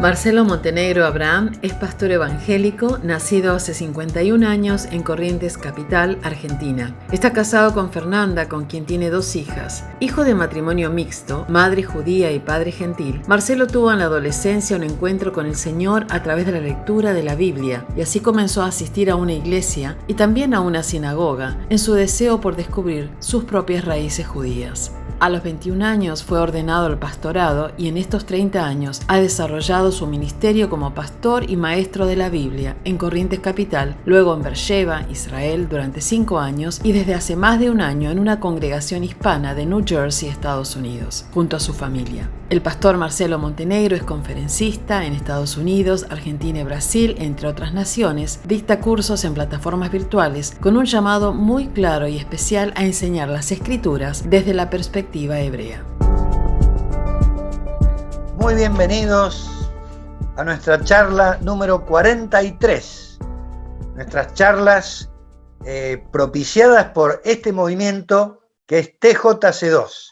Marcelo Montenegro Abraham es pastor evangélico, nacido hace 51 años en Corrientes Capital, Argentina. Está casado con Fernanda, con quien tiene 2 hijas. Hijo de matrimonio mixto, madre judía y padre gentil, Marcelo tuvo en la adolescencia un encuentro con el Señor a través de la lectura de la Biblia, y así comenzó a asistir a una iglesia y también a una sinagoga, en su deseo por descubrir sus propias raíces judías. A los 21 años fue ordenado al pastorado y en estos 30 años ha desarrollado su ministerio como pastor y maestro de la Biblia en Corrientes Capital, luego en Beersheba, Israel, durante 5 años y desde hace más de un año en una congregación hispana de New Jersey, Estados Unidos, junto a su familia. El pastor Marcelo Montenegro es conferencista en Estados Unidos, Argentina y Brasil, entre otras naciones, dicta cursos en plataformas virtuales con un llamado muy claro y especial a enseñar las Escrituras desde la perspectiva hebrea. Muy bienvenidos a nuestra charla número 43. Nuestras charlas propiciadas por este movimiento que es TJC2.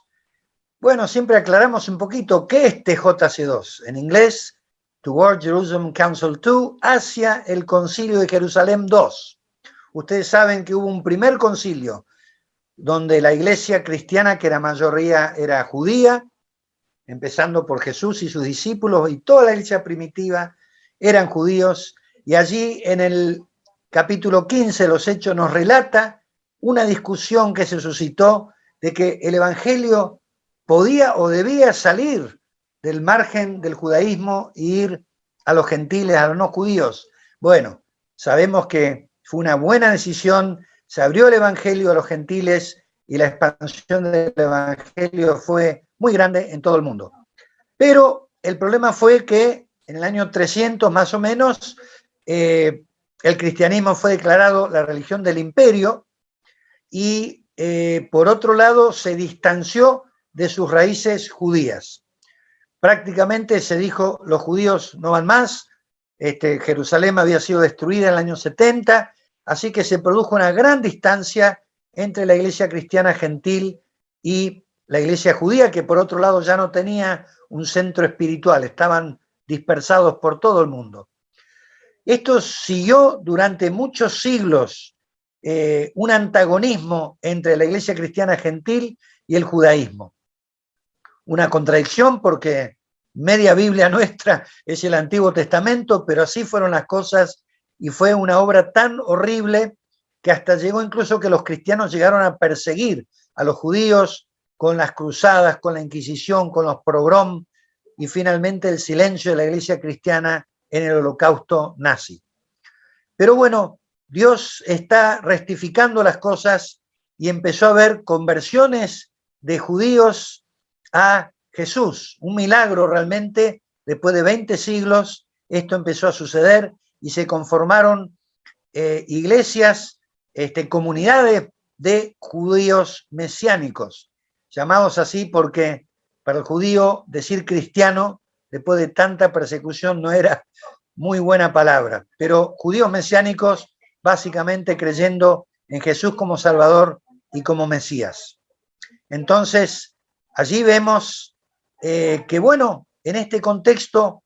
Bueno, siempre aclaramos un poquito qué es TJC2. En inglés, Toward Jerusalem Council II, hacia el Concilio de Jerusalén II. Ustedes saben que hubo un primer concilio donde la iglesia cristiana, que la mayoría era judía, empezando por Jesús y sus discípulos, y toda la iglesia primitiva eran judíos, y allí en el capítulo 15 de los Hechos nos relata una discusión que se suscitó de que el evangelio podía o debía salir del margen del judaísmo e ir a los gentiles, a los no judíos. Bueno, sabemos que fue una buena decisión, se abrió el evangelio a los gentiles y la expansión del evangelio fue muy grande en todo el mundo. Pero el problema fue que en el año 300 más o menos, el cristianismo fue declarado la religión del imperio y por otro lado se distanció de sus raíces judías. Prácticamente se dijo, los judíos no van más, Jerusalén había sido destruida en el año 70, así que se produjo una gran distancia entre la iglesia cristiana gentil y la iglesia judía, que por otro lado ya no tenía un centro espiritual, estaban dispersados por todo el mundo. Esto siguió durante muchos siglos, un antagonismo entre la iglesia cristiana gentil y el judaísmo. Una contradicción porque media Biblia nuestra es el Antiguo Testamento, pero así fueron las cosas y fue una obra tan horrible que hasta llegó incluso que los cristianos llegaron a perseguir a los judíos con las cruzadas, con la Inquisición, con los pogrom y finalmente el silencio de la iglesia cristiana en el holocausto nazi. Pero bueno, Dios está rectificando las cosas y empezó a haber conversiones de judíos a Jesús, un milagro realmente. Después de 20 siglos esto empezó a suceder y se conformaron iglesias, comunidades de judíos mesiánicos, llamados así porque para el judío decir cristiano después de tanta persecución no era muy buena palabra, pero judíos mesiánicos básicamente creyendo en Jesús como Salvador y como Mesías. Entonces, allí vemos que, bueno, en este contexto,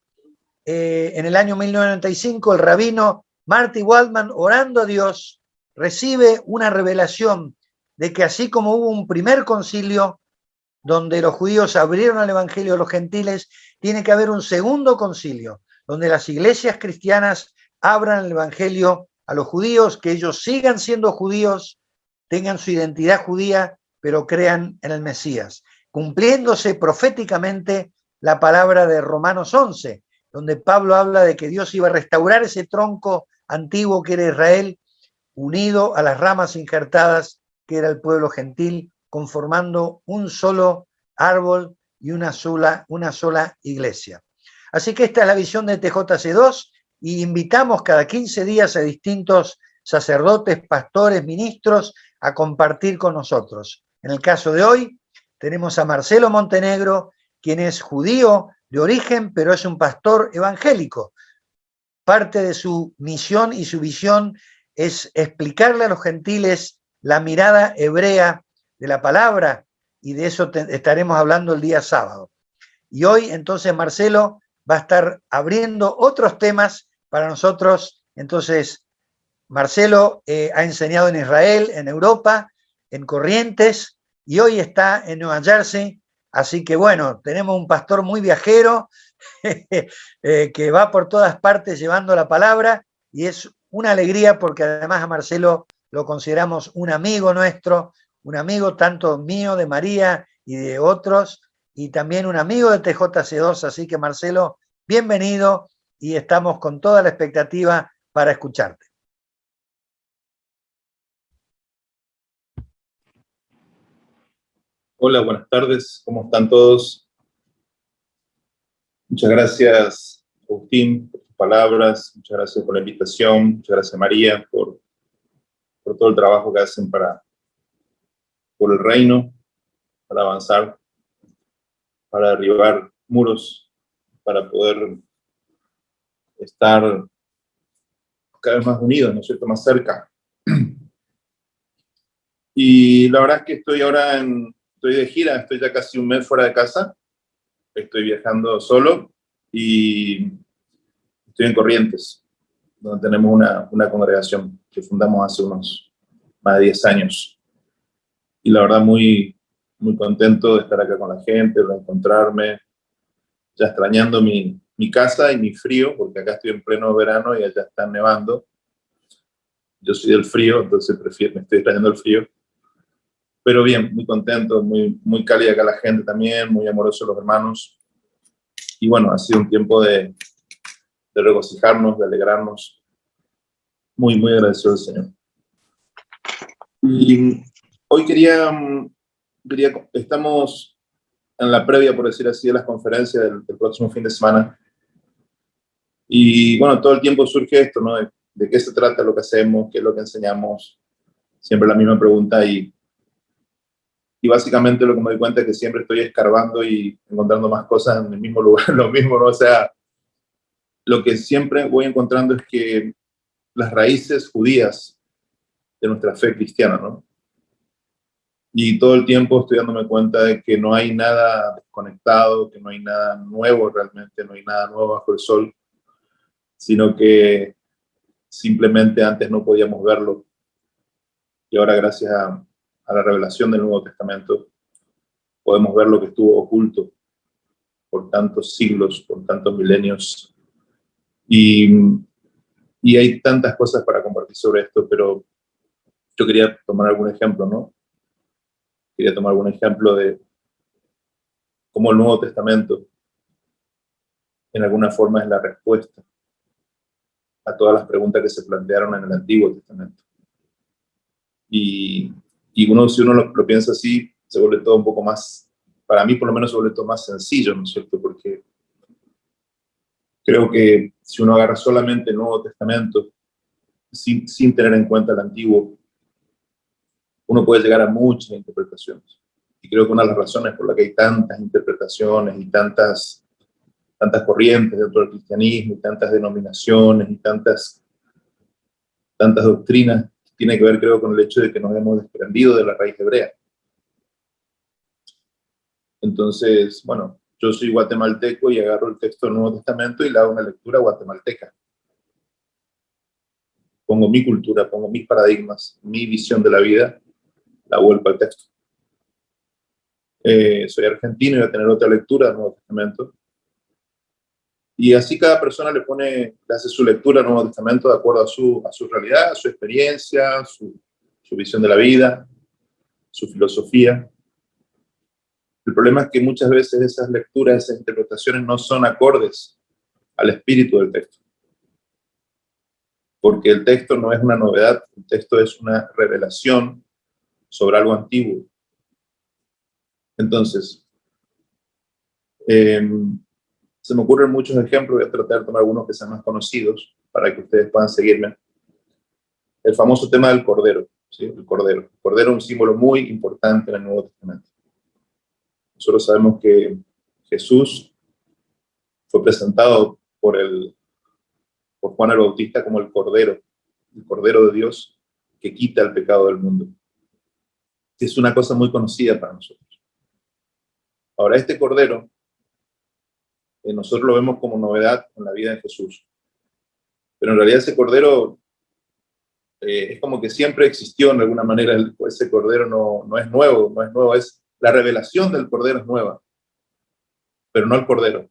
en el año 1995, el rabino Marty Waldman, orando a Dios, recibe una revelación de que así como hubo un primer concilio donde los judíos abrieron el evangelio a los gentiles, tiene que haber un segundo concilio donde las iglesias cristianas abran el evangelio a los judíos, que ellos sigan siendo judíos, tengan su identidad judía, pero crean en el Mesías, cumpliéndose proféticamente la palabra de Romanos 11, donde Pablo habla de que Dios iba a restaurar ese tronco antiguo que era Israel, unido a las ramas injertadas que era el pueblo gentil, conformando un solo árbol y una sola iglesia. Así que esta es la visión de TJC2 y invitamos cada 15 días a distintos sacerdotes, pastores, ministros a compartir con nosotros. En el caso de hoy tenemos a Marcelo Montenegro, quien es judío de origen, pero es un pastor evangélico. Parte de su misión y su visión es explicarle a los gentiles la mirada hebrea de la palabra, y de eso estaremos hablando el día sábado. Y hoy, entonces, Marcelo, va a estar abriendo otros temas para nosotros. Entonces, Marcelo ha enseñado en Israel, en Europa, en Corrientes, y hoy está en Nueva Jersey. Así que bueno, tenemos un pastor muy viajero que va por todas partes llevando la palabra, y es una alegría porque además a Marcelo lo consideramos un amigo nuestro, un amigo tanto mío, de María y de otros, y también un amigo de TJC2. Así que Marcelo, bienvenido, y estamos con toda la expectativa para escucharte. Hola, buenas tardes, ¿cómo están todos? Muchas gracias, Agustín, por tus palabras, muchas gracias por la invitación, muchas gracias, María, por todo el trabajo que hacen por el reino, para avanzar, para derribar muros, para poder estar cada vez más unidos, ¿no es cierto?, más cerca. Y la verdad es que estoy de gira, estoy ya casi un mes fuera de casa, estoy viajando solo y estoy en Corrientes, donde tenemos una congregación que fundamos hace unos más de 10 años. Y la verdad muy, muy contento de estar acá con la gente, de encontrarme, ya extrañando mi casa y mi frío, porque acá estoy en pleno verano y allá está nevando. Yo soy del frío, entonces me estoy extrañando el frío. Pero bien, muy contento, muy, muy cálida acá la gente también, muy amorosos los hermanos. Y bueno, ha sido un tiempo de regocijarnos, de alegrarnos. Muy, muy agradecido al Señor. Y hoy estamos en la previa, por decir así, de las conferencias del próximo fin de semana. Y bueno, todo el tiempo surge esto, ¿no? De qué se trata lo que hacemos, qué es lo que enseñamos. Siempre la misma pregunta y básicamente lo que me doy cuenta es que siempre estoy escarbando y encontrando más cosas en el mismo lugar, lo mismo, ¿no? O sea, lo que siempre voy encontrando es que las raíces judías de nuestra fe cristiana, ¿no? Y todo el tiempo estoy dándome cuenta de que no hay nada desconectado, que no hay nada nuevo realmente, no hay nada nuevo bajo el sol, sino que simplemente antes no podíamos verlo. Y ahora gracias a la revelación del Nuevo Testamento podemos ver lo que estuvo oculto por tantos siglos, por tantos milenios. Y hay tantas cosas para compartir sobre esto, pero yo quería tomar algún ejemplo, ¿no? Quería tomar algún ejemplo de cómo el Nuevo Testamento en alguna forma es la respuesta a todas las preguntas que se plantearon en el Antiguo Testamento. Y si uno lo piensa así, se vuelve todo un poco más, para mí por lo menos se vuelve todo más sencillo, ¿no es cierto? Porque creo que si uno agarra solamente el Nuevo Testamento, sin tener en cuenta el Antiguo, uno puede llegar a muchas interpretaciones. Y creo que una de las razones por las que hay tantas interpretaciones y tantas corrientes dentro del cristianismo, y tantas denominaciones, y tantas doctrinas, tiene que ver, creo, con el hecho de que nos hemos desprendido de la raíz hebrea. Entonces, bueno, yo soy guatemalteco y agarro el texto del Nuevo Testamento y le hago una lectura guatemalteca. Pongo mi cultura, pongo mis paradigmas, mi visión de la vida, la vuelvo al texto. Soy argentino y voy a tener otra lectura del Nuevo Testamento. Y así cada persona le hace su lectura al Nuevo Testamento de acuerdo a su realidad, a su experiencia, su visión de la vida, su filosofía. El problema es que muchas veces esas lecturas, esas interpretaciones no son acordes al espíritu del texto. Porque el texto no es una novedad, el texto es una revelación sobre algo antiguo. Entonces, se me ocurren muchos ejemplos, voy a tratar de tomar algunos que sean más conocidos para que ustedes puedan seguirme. El famoso tema del cordero, ¿sí? El cordero. El cordero es un símbolo muy importante en el Nuevo Testamento. Nosotros sabemos que Jesús fue presentado por Juan el Bautista como el Cordero de Dios que quita el pecado del mundo. Es una cosa muy conocida para nosotros. Ahora, este Cordero nosotros lo vemos como novedad en la vida de Jesús. Pero en realidad ese cordero es como que siempre existió de alguna manera. Ese cordero no es nuevo, es la revelación del cordero es nueva, pero no el cordero.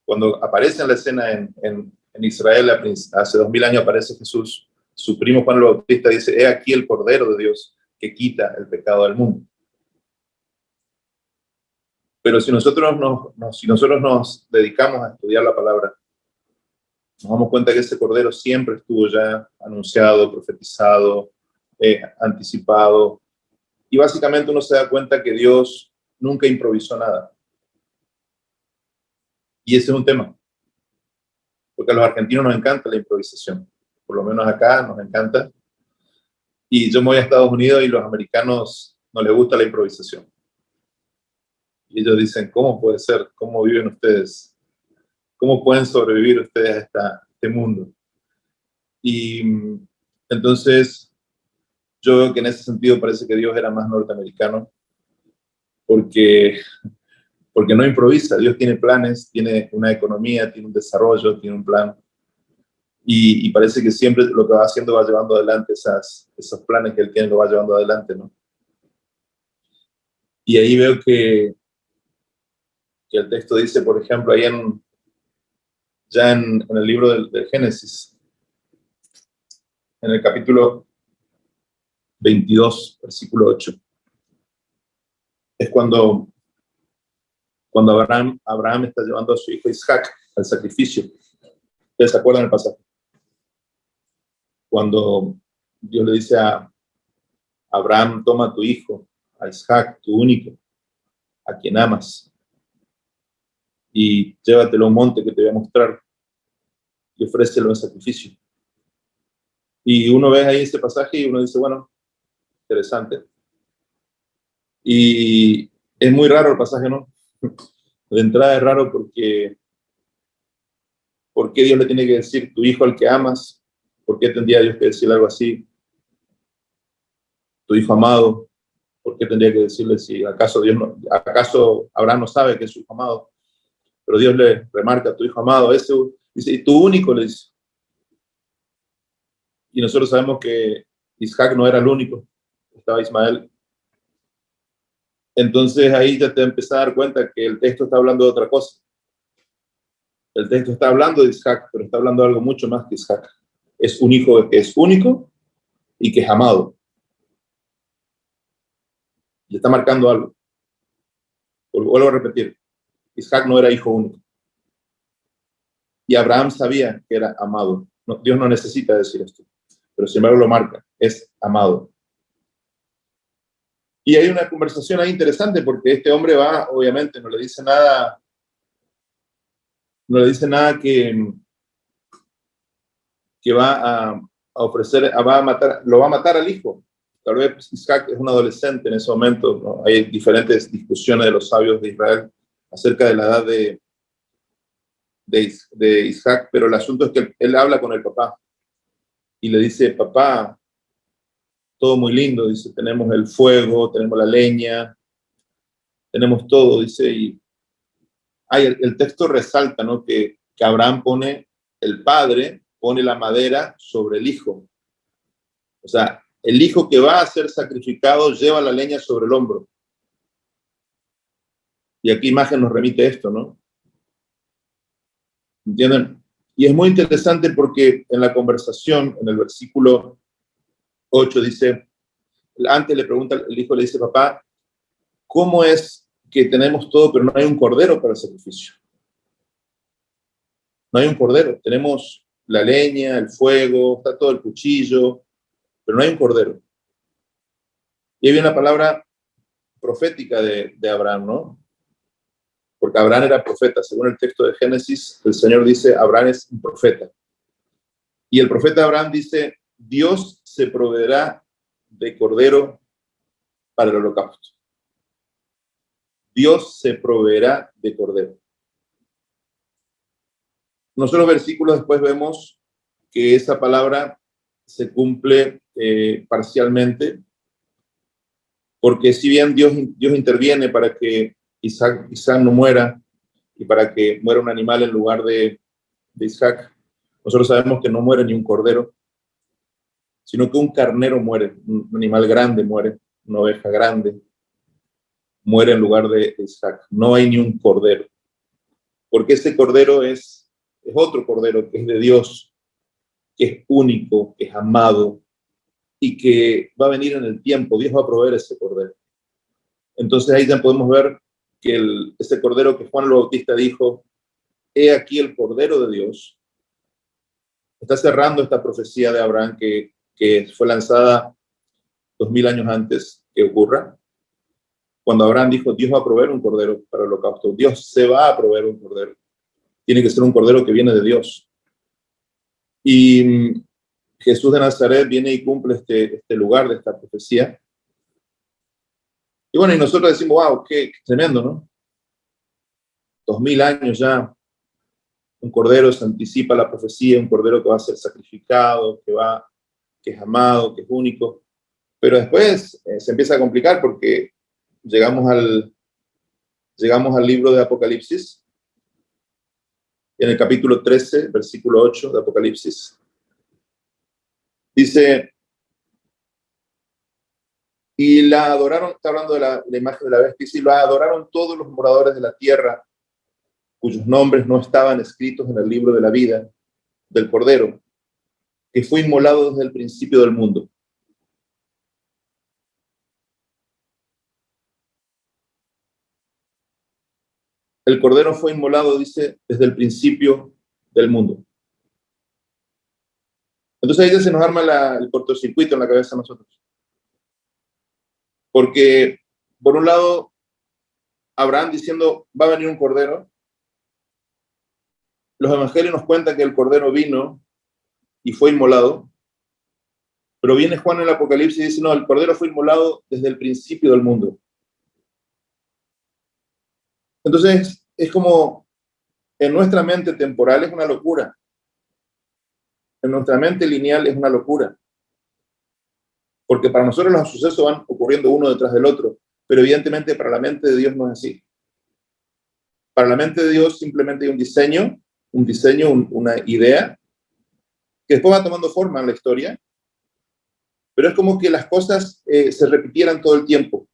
Cuando aparece en la escena en Israel, hace 2000 años aparece Jesús, su primo Juan el Bautista dice, he aquí el cordero de Dios que quita el pecado del mundo. Pero si nosotros nos dedicamos a estudiar la palabra, nos damos cuenta que ese cordero siempre estuvo ya anunciado, profetizado, anticipado. Y básicamente uno se da cuenta que Dios nunca improvisó nada. Y ese es un tema. Porque a los argentinos nos encanta la improvisación. Por lo menos acá nos encanta. Y yo me voy a Estados Unidos y los americanos no les gusta la improvisación. Y ellos dicen, ¿cómo puede ser? ¿Cómo viven ustedes? ¿Cómo pueden sobrevivir ustedes a este mundo? Y entonces, yo veo que en ese sentido parece que Dios era más norteamericano, porque no improvisa. Dios tiene planes, tiene una economía, tiene un desarrollo, tiene un plan. Y parece que siempre lo que va haciendo va llevando adelante esos planes que Él tiene, lo va llevando adelante, ¿no? Y ahí veo que el texto dice, por ejemplo, ahí ya en el libro del Génesis, en el capítulo 22, versículo 8, es cuando Abraham está llevando a su hijo Isaac al sacrificio. ¿Ustedes se acuerdan del pasaje? Cuando Dios le dice a Abraham, toma a tu hijo, a Isaac, tu único, a quien amas, y llévatelo a un monte que te voy a mostrar y ofrécelo en sacrificio. Y uno ve ahí ese pasaje y uno dice, bueno, interesante. Y es muy raro el pasaje, ¿no? De entrada es raro porque ¿por qué Dios le tiene que decir tu hijo al que amas? ¿Por qué tendría Dios que decirle algo así? Tu hijo amado. ¿Por qué tendría que decirle si acaso Abraham no sabe que es su hijo amado? Pero Dios le remarca tu hijo amado, ese dice, y tu único, le dice. Y nosotros sabemos que Isaac no era el único, estaba Ismael. Entonces ahí ya te empiezas a dar cuenta que el texto está hablando de otra cosa. El texto está hablando de Isaac, pero está hablando de algo mucho más que Isaac. Es un hijo que es único y que es amado. Le está marcando algo. Vuelvo a repetir. Isaac no era hijo único. Y Abraham sabía que era amado. No, Dios no necesita decir esto, pero sin embargo lo marca. Es amado. Y hay una conversación ahí interesante porque este hombre va, obviamente, no le dice nada que va a ofrecer, lo va a matar al hijo. Tal vez Isaac es un adolescente en ese momento, ¿no? Hay diferentes discusiones de los sabios de Israel acerca de la edad de Isaac, pero el asunto es que él habla con el papá y le dice, papá, todo muy lindo, dice, tenemos el fuego, tenemos la leña, tenemos todo, dice, y el texto resalta, ¿no? Que Abraham el padre pone la madera sobre el hijo. O sea, el hijo que va a ser sacrificado lleva la leña sobre el hombro. Y aquí imagen nos remite esto, ¿no? ¿Entienden? Y es muy interesante porque en la conversación, en el versículo 8 dice, antes le pregunta, el hijo le dice, papá, ¿cómo es que tenemos todo, pero no hay un cordero para el sacrificio? No hay un cordero. Tenemos la leña, el fuego, está todo el cuchillo, pero no hay un cordero. Y hay una palabra profética de Abraham, ¿no? Porque Abraham era profeta. Según el texto de Génesis, el Señor dice, Abraham es un profeta. Y el profeta Abraham dice, Dios se proveerá de cordero para el holocausto. Dios se proveerá de cordero. Nosotros versículos después vemos que esa palabra se cumple parcialmente, porque si bien Dios interviene para que Isaac no muera, y para que muera un animal en lugar de Isaac. Nosotros sabemos que no muere ni un cordero, sino que un carnero muere, un animal grande muere, una oveja grande muere en lugar de Isaac. No hay ni un cordero, porque ese cordero es otro cordero que es de Dios, que es único, que es amado y que va a venir en el tiempo. Dios va a proveer ese cordero. Entonces ahí ya podemos ver que ese cordero que Juan el Bautista dijo, he aquí el cordero de Dios, está cerrando esta profecía de Abraham que fue lanzada 2000 años antes que ocurra. Cuando Abraham dijo, Dios va a proveer un cordero para el holocausto. Dios se va a proveer un cordero. Tiene que ser un cordero que viene de Dios. Y Jesús de Nazaret viene y cumple este lugar de esta profecía. Y bueno, y nosotros decimos, wow, qué tremendo, ¿no? 2000 años ya. Un cordero se anticipa la profecía, un cordero que va a ser sacrificado, que es amado, que es único. Pero después se empieza a complicar porque llegamos al libro de Apocalipsis, en el capítulo 13, versículo 8 de Apocalipsis. Dice, y la adoraron, está hablando de la imagen de la bestia, y la adoraron todos los moradores de la tierra, cuyos nombres no estaban escritos en el libro de la vida del Cordero, que fue inmolado desde el principio del mundo. El Cordero fue inmolado, dice, desde el principio del mundo. Entonces ahí se nos arma el cortocircuito en la cabeza de nosotros. Porque, por un lado, Abraham diciendo, va a venir un Cordero. Los evangelios nos cuentan que el Cordero vino y fue inmolado. Pero viene Juan en el Apocalipsis y dice, no, el Cordero fue inmolado desde el principio del mundo. Entonces, es como en nuestra mente temporal es una locura. En nuestra mente lineal es una locura. Porque para nosotros los sucesos van ocurriendo uno detrás del otro, pero evidentemente para la mente de Dios no es así. Para la mente de Dios simplemente hay un diseño, una idea, que después va tomando forma en la historia, pero es como que las cosas se repitieran todo el tiempo.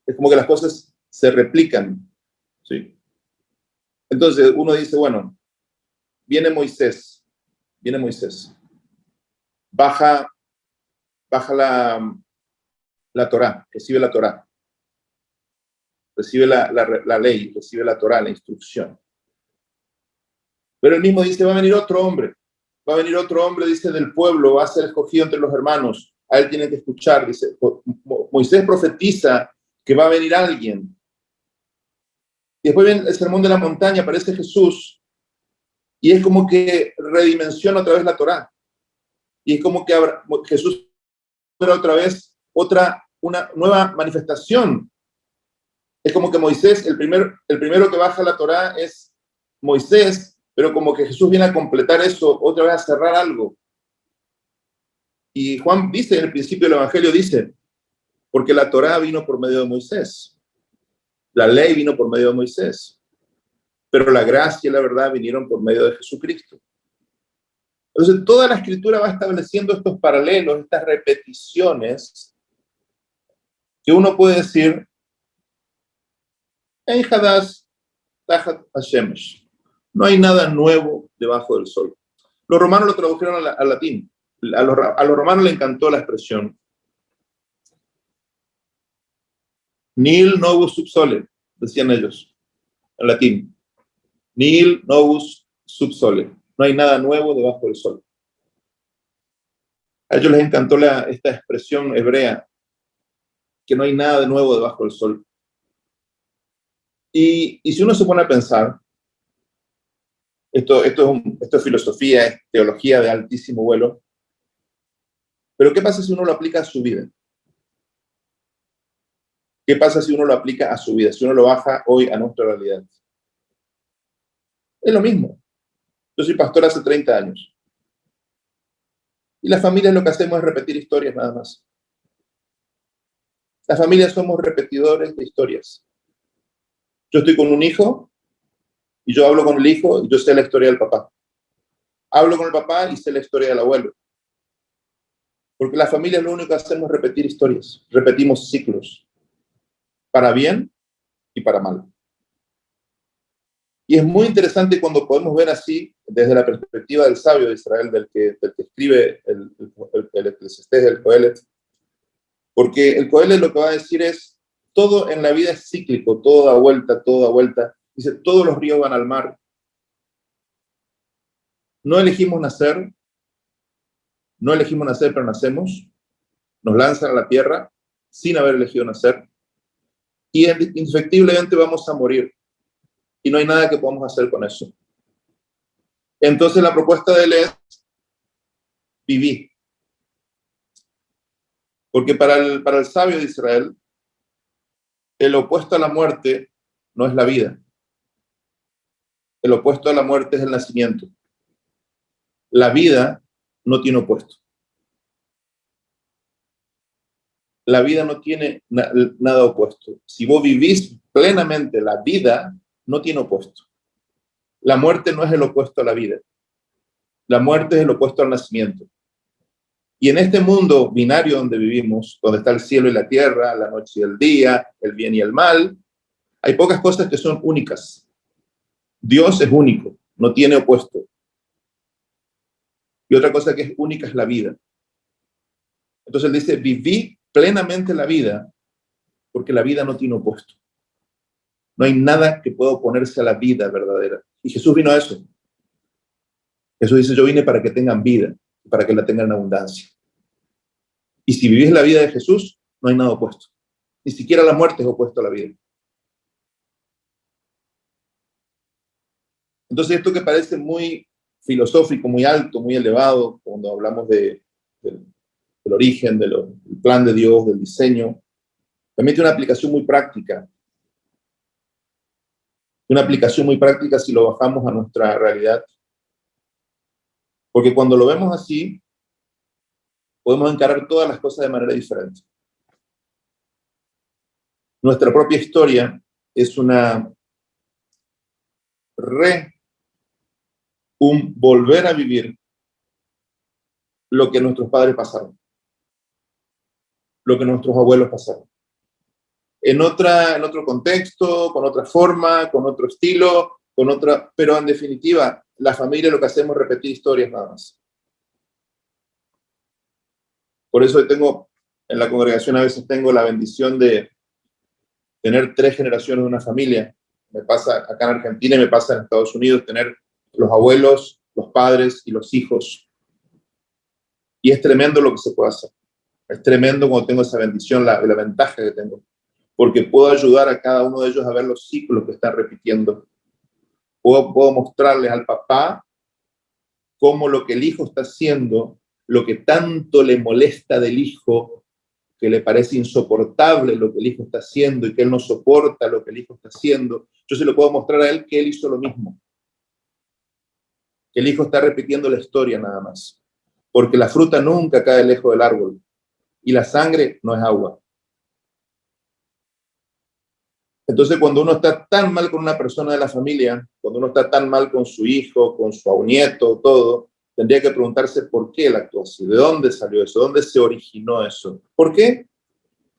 Es como que las cosas se replican, ¿sí? Entonces uno dice, bueno, viene Moisés, baja la Torá, recibe la Torá, recibe la ley, recibe la Torá, la instrucción. Pero él mismo dice, va a venir otro hombre, dice, del pueblo, va a ser escogido entre los hermanos, a él tienen que escuchar, dice, Moisés profetiza que va a venir alguien. Y después viene el sermón de la montaña, aparece Jesús, y es como que redimensiona otra vez la Torá. Y es como que Jesús era otra vez una nueva manifestación. Es como que Moisés, el primero que baja la Torá es Moisés, pero como que Jesús viene a completar eso, otra vez a cerrar algo. Y Juan dice, en el principio del Evangelio dice, porque la Torá vino por medio de Moisés. La ley vino por medio de Moisés. Pero la gracia y la verdad vinieron por medio de Jesucristo. Entonces, toda la Escritura va estableciendo estos paralelos, estas repeticiones, que uno puede decir, en Hadash Tajat Hashemesh. No hay nada nuevo debajo del sol. Los romanos lo tradujeron al latín. A los romanos les encantó la expresión. Nihil novus sub sole, decían ellos, en latín. Nihil novus sub sole. No hay nada nuevo debajo del sol. A ellos les encantó esta expresión hebrea, que no hay nada de nuevo debajo del sol. Y si uno se pone a pensar, esto es filosofía, es teología de altísimo vuelo, pero ¿qué pasa si uno lo aplica a su vida? ¿Qué pasa si uno lo aplica a su vida? Si uno lo baja hoy a nuestra realidad. Es lo mismo. Yo soy pastor hace 30 años. Y las familias lo que hacemos es repetir historias nada más. Las familias somos repetidores de historias. Yo estoy con un hijo Y yo hablo con el hijo y yo sé la historia del papá. Hablo con el papá y sé la historia del abuelo. Porque la familia lo único que hacemos es repetir historias. Repetimos ciclos. Para bien y para mal. Y es muy interesante cuando podemos ver así, desde la perspectiva del sabio de Israel, del que escribe el Eclesiastés, el Coelet, porque el Coelet lo que va a decir es, todo en la vida es cíclico, todo da vuelta, todo da vuelta. Dice, todos los ríos van al mar. No elegimos nacer, pero nacemos. Nos lanzan a la tierra sin haber elegido nacer. Y indefectiblemente vamos a morir. Y no hay nada que podamos hacer con eso. Entonces la propuesta de él es vivir. Porque para el sabio de Israel, el opuesto a la muerte no es la vida. El opuesto a la muerte es el nacimiento. La vida no tiene opuesto. La vida no tiene nada opuesto. Si vos vivís plenamente la vida, no tiene opuesto. La muerte no es el opuesto a la vida. La muerte es el opuesto al nacimiento. Y en este mundo binario donde vivimos, donde está el cielo y la tierra, la noche y el día, el bien y el mal, hay pocas cosas que son únicas. Dios es único, no tiene opuesto. Y otra cosa que es única es la vida. Entonces él dice, viví plenamente la vida, porque la vida no tiene opuesto. No hay nada que pueda oponerse a la vida verdadera. Y Jesús vino a eso. Jesús dice, yo vine para que tengan vida, para que la tengan en abundancia. Y si vivís la vida de Jesús, no hay nada opuesto. Ni siquiera la muerte es opuesto a la vida. Entonces esto que parece muy filosófico, muy alto, muy elevado, cuando hablamos del origen, del plan de Dios, del diseño, también tiene una aplicación muy práctica. Una aplicación muy práctica si lo bajamos a nuestra realidad. Porque cuando lo vemos así, podemos encarar todas las cosas de manera diferente. Nuestra propia historia es un volver a vivir lo que nuestros padres pasaron, lo que nuestros abuelos pasaron. En otro contexto, con otra forma, con otro estilo, pero en definitiva, la familia lo que hacemos es repetir historias nada más. Por eso en la congregación a veces tengo la bendición de tener 3 generaciones de una familia. Me pasa acá en Argentina y me pasa en Estados Unidos, tener los abuelos, los padres y los hijos. Y es tremendo lo que se puede hacer. Es tremendo cuando tengo esa bendición, la ventaja que tengo. Porque puedo ayudar a cada uno de ellos a ver los ciclos que están repitiendo. Puedo mostrarles al papá cómo lo que el hijo está haciendo, lo que tanto le molesta del hijo, que le parece insoportable lo que el hijo está haciendo y que él no soporta lo que el hijo está haciendo, yo se lo puedo mostrar a él que él hizo lo mismo. Que el hijo está repitiendo la historia nada más. Porque la fruta nunca cae lejos del árbol y la sangre no es agua. Entonces, cuando uno está tan mal con una persona de la familia, cuando uno está tan mal con su hijo, con su nieto, todo, tendría que preguntarse por qué él actuó así, de dónde salió eso, dónde se originó eso. ¿Por qué?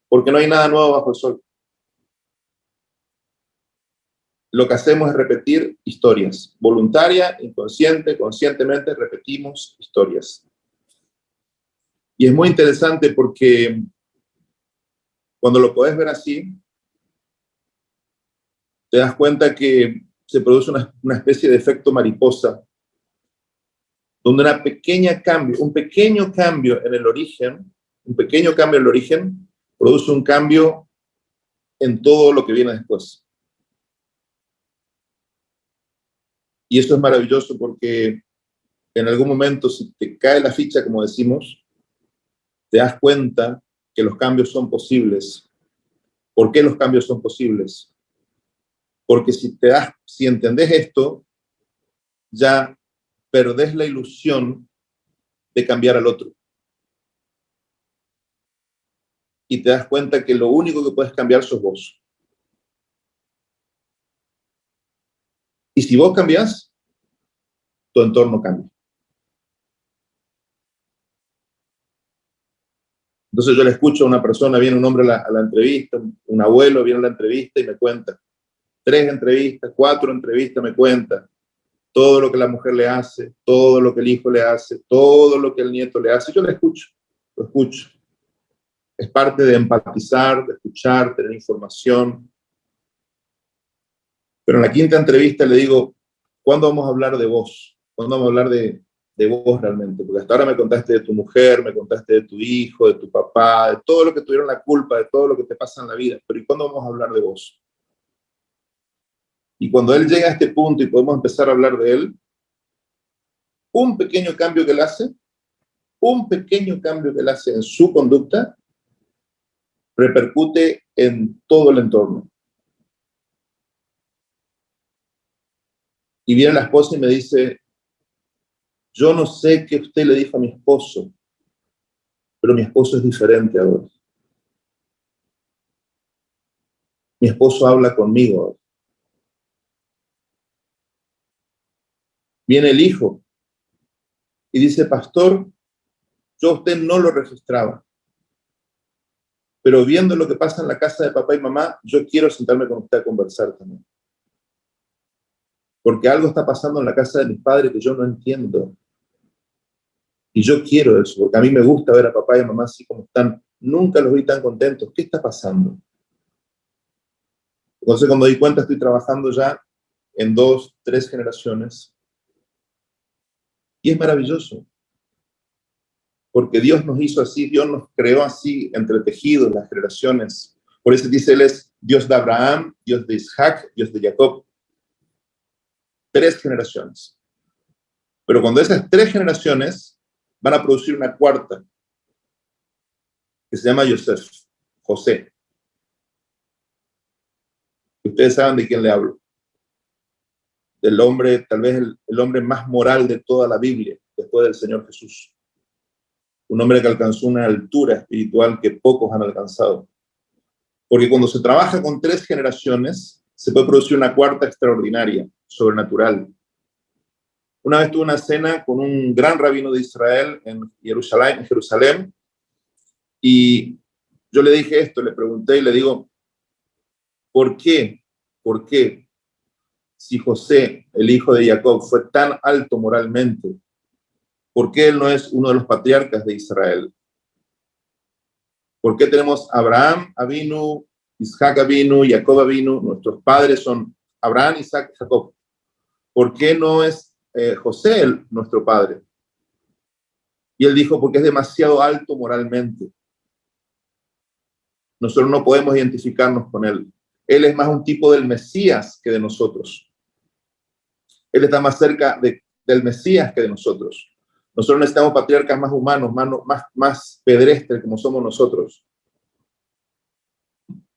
Porque no hay nada nuevo bajo el sol. Lo que hacemos es repetir historias. Voluntaria, inconsciente, conscientemente repetimos historias. Y es muy interesante porque cuando lo podés ver así, te das cuenta que se produce una especie de efecto mariposa, donde un pequeño cambio en el origen, produce un cambio en todo lo que viene después. Y eso es maravilloso porque en algún momento, si te cae la ficha, como decimos, te das cuenta que los cambios son posibles. ¿Por qué los cambios son posibles? Porque si entendés esto, ya perdés la ilusión de cambiar al otro. Y te das cuenta que lo único que puedes cambiar sos vos. Y si vos cambiás, tu entorno cambia. Entonces yo le escucho a una persona, viene un hombre a la entrevista, un abuelo viene a la entrevista y me cuenta 3 entrevistas, 4 entrevistas, me cuenta todo lo que la mujer le hace, todo lo que el hijo le hace, todo lo que el nieto le hace. Yo le escucho, lo escucho. Es parte de empatizar, de escuchar, tener información. Pero en la 5ª entrevista le digo, ¿cuándo vamos a hablar de vos? ¿Cuándo vamos a hablar de vos realmente? Porque hasta ahora me contaste de tu mujer, me contaste de tu hijo, de tu papá, de todo lo que tuvieron la culpa, de todo lo que te pasa en la vida. Pero ¿y cuándo vamos a hablar de vos? Y cuando él llega a este punto y podemos empezar a hablar de él, un pequeño cambio que él hace, un pequeño cambio que él hace en su conducta, repercute en todo el entorno. Y viene la esposa y me dice, yo no sé qué usted le dijo a mi esposo, pero mi esposo es diferente ahora. Mi esposo habla conmigo ahora. Viene el hijo y dice, pastor, yo a usted no lo registraba, pero viendo lo que pasa en la casa de papá y mamá, yo quiero sentarme con usted a conversar también. Porque algo está pasando en la casa de mis padres que yo no entiendo. Y yo quiero eso, porque a mí me gusta ver a papá y a mamá así como están. Nunca los vi tan contentos. ¿Qué está pasando? Entonces, cuando di cuenta, estoy trabajando ya en 2, 3 generaciones. Y es maravilloso. Porque Dios nos hizo así, Dios nos creó así, entretejidos las generaciones. Por eso dice, Él es Dios de Abraham, Dios de Isaac, Dios de Jacob. 3 generaciones. Pero cuando esas 3 generaciones van a producir una 4ª, que se llama José. Ustedes saben de quién le hablo. Del hombre, tal vez el hombre más moral de toda la Biblia, después del Señor Jesús. Un hombre que alcanzó una altura espiritual que pocos han alcanzado. Porque cuando se trabaja con 3 generaciones, se puede producir una 4ª extraordinaria, sobrenatural. Una vez tuve una cena con un gran rabino de Israel en Jerusalén, y yo le dije esto, le pregunté y le digo, ¿por qué? ¿Por qué? Si José, el hijo de Jacob, fue tan alto moralmente, ¿por qué él no es uno de los patriarcas de Israel? ¿Por qué tenemos Abraham, Avinu, Isaac Avinu, Jacob Avinu? Nuestros padres son Abraham, Isaac, Jacob. ¿Por qué no es José nuestro padre? Y él dijo, porque es demasiado alto moralmente. Nosotros no podemos identificarnos con él. Él es más un tipo del Mesías que de nosotros. Él está más cerca del Mesías que de nosotros. Nosotros necesitamos patriarcas más humanos, más pedestres como somos nosotros.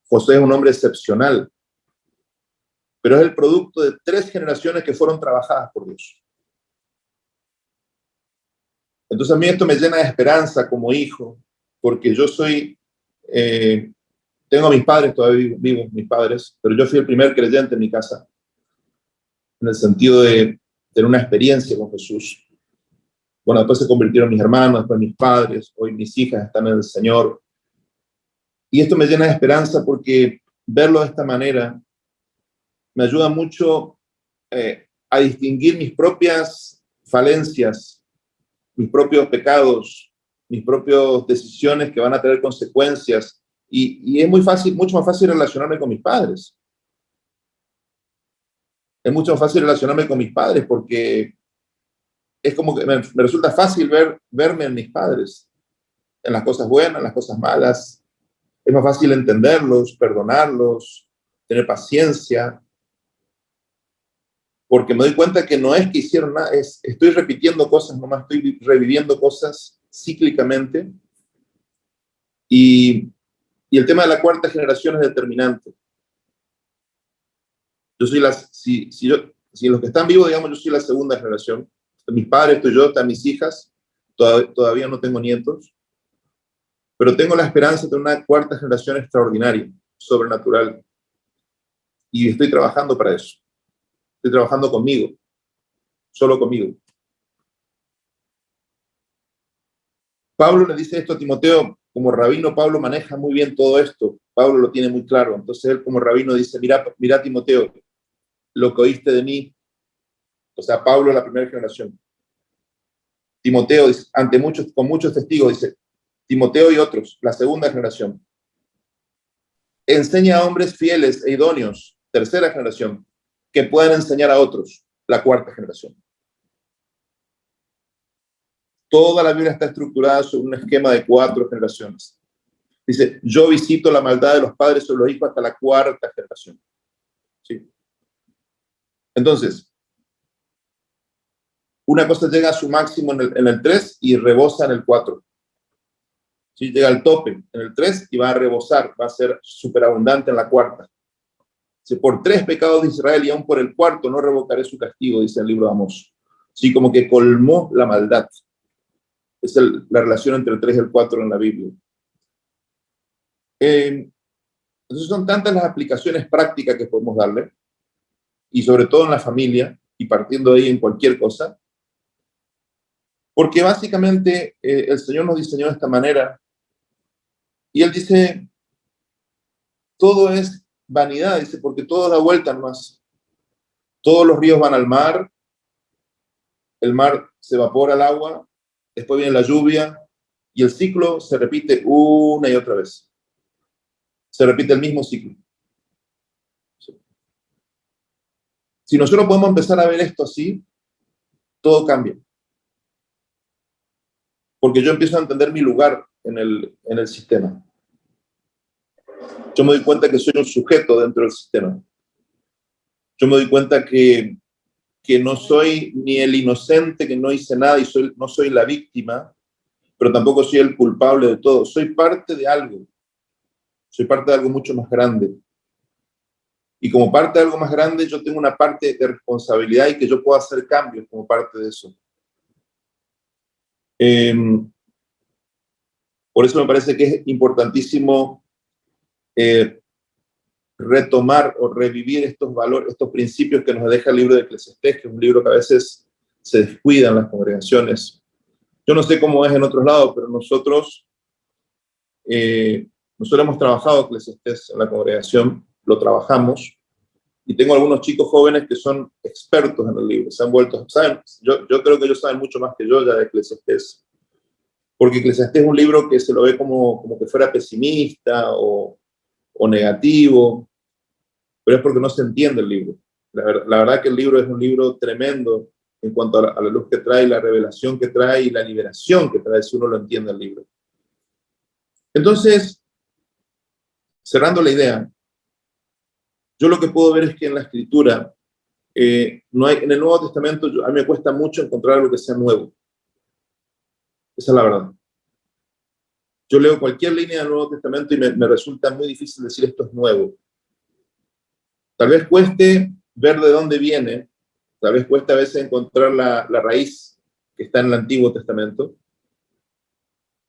José es un hombre excepcional, pero es el producto de 3 generaciones que fueron trabajadas por Dios. Entonces a mí esto me llena de esperanza como hijo, porque yo tengo a mis padres todavía vivos, mis padres, pero yo fui el primer creyente en mi casa, en el sentido de tener una experiencia con Jesús. Bueno, después se convirtieron mis hermanos, después mis padres, hoy mis hijas están en el Señor. Y esto me llena de esperanza porque verlo de esta manera me ayuda mucho a distinguir mis propias falencias, mis propios pecados, mis propias decisiones que van a tener consecuencias. Y es mucho más fácil relacionarme con mis padres. Es mucho más fácil relacionarme con mis padres porque es como que me resulta fácil verme en mis padres, en las cosas buenas, en las cosas malas. Es más fácil entenderlos, perdonarlos, tener paciencia, porque me doy cuenta que no es que hicieron nada, estoy repitiendo cosas, nomás estoy reviviendo cosas cíclicamente, y el tema de la 4ª generación es determinante. Yo soy si los que están vivos, digamos, yo soy la 2ª generación. Mis padres, estoy yo, están mis hijas, todavía no tengo nietos, pero tengo la esperanza de una 4ª generación extraordinaria, sobrenatural, y estoy trabajando para eso. Estoy trabajando conmigo, solo conmigo. Pablo le dice esto a Timoteo. Como rabino, Pablo maneja muy bien todo esto. Pablo lo tiene muy claro. Entonces él como rabino dice, mira Timoteo, lo que oíste de mí. O sea, Pablo, la primera generación. Timoteo, con muchos testigos, dice, Timoteo y otros, la segunda generación. Enseña a hombres fieles e idóneos, tercera generación, que puedan enseñar a otros, la cuarta generación. Toda la Biblia está estructurada sobre un esquema de 4 generaciones. Dice, yo visito la maldad de los padres sobre los hijos hasta la cuarta generación. ¿Sí? Entonces, una cosa llega a su máximo en el 3 y rebosa en el 4. ¿Sí? Llega al tope en el 3 y va a rebosar, va a ser superabundante en la cuarta. Dice, por 3 pecados de Israel y aún por el cuarto no revocaré su castigo, dice el libro de Amós. Sí, como que colmó la maldad. Es la relación entre el 3 y el 4 en la Biblia. Entonces son tantas las aplicaciones prácticas que podemos darle, y sobre todo en la familia, y partiendo de ahí en cualquier cosa, porque básicamente el Señor nos diseñó de esta manera, y Él dice, todo es vanidad, dice, porque todo da vuelta nomás. Todos los ríos van al mar, el mar se evapora el agua, después viene la lluvia, y el ciclo se repite una y otra vez. Se repite el mismo ciclo. Si nosotros podemos empezar a ver esto así, todo cambia. Porque yo empiezo a entender mi lugar en el sistema. Yo me doy cuenta que soy un sujeto dentro del sistema. Yo me doy cuenta que no soy ni el inocente, que no hice nada y no soy la víctima, pero tampoco soy el culpable de todo. Soy parte de algo. Soy parte de algo mucho más grande. Y como parte de algo más grande, yo tengo una parte de responsabilidad y que yo puedo hacer cambios como parte de eso. Por eso me parece que es importantísimo retomar o revivir estos valores, estos principios que nos deja el libro de Eclesiastés, que es un libro que a veces se descuida en las congregaciones. Yo no sé cómo es en otros lados, pero nosotros hemos trabajado Eclesiastés en la congregación, lo trabajamos, y tengo algunos chicos jóvenes que son expertos en el libro, se han vuelto, ¿saben? Yo creo que ellos saben mucho más que yo ya de Eclesiastés, porque Eclesiastés es un libro que se lo ve como que fuera pesimista o negativo, pero es porque no se entiende el libro. La verdad que el libro es un libro tremendo en cuanto a la luz que trae, la revelación que trae y la liberación que trae si uno lo entiende el libro. Entonces, cerrando la idea, yo lo que puedo ver es que en la Escritura, no hay, en el Nuevo Testamento, a mí me cuesta mucho encontrar algo que sea nuevo. Esa es la verdad. Yo leo cualquier línea del Nuevo Testamento y me resulta muy difícil decir esto es nuevo. Tal vez cueste ver de dónde viene, tal vez cueste a veces encontrar la raíz que está en el Antiguo Testamento,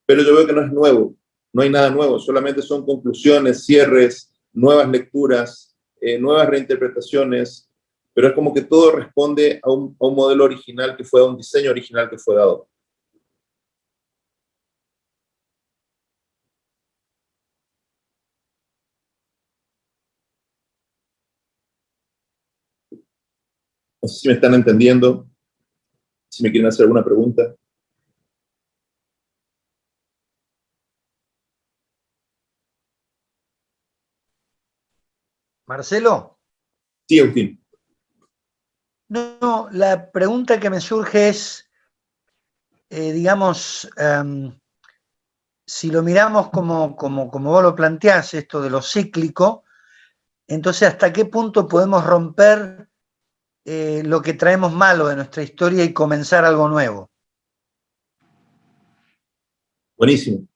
pero yo veo que no es nuevo, no hay nada nuevo, solamente son conclusiones, cierres, nuevas lecturas, nuevas reinterpretaciones, pero es como que todo responde a un modelo original que fue, a un diseño original que fue dado. No sé si me están entendiendo, si me quieren hacer alguna pregunta. Marcelo. Sí, Agustín. No, la pregunta que me surge es, digamos, si lo miramos como vos lo planteás, esto de lo cíclico, entonces ¿hasta qué punto podemos romper lo que traemos malo de nuestra historia y comenzar algo nuevo? Buenísimo.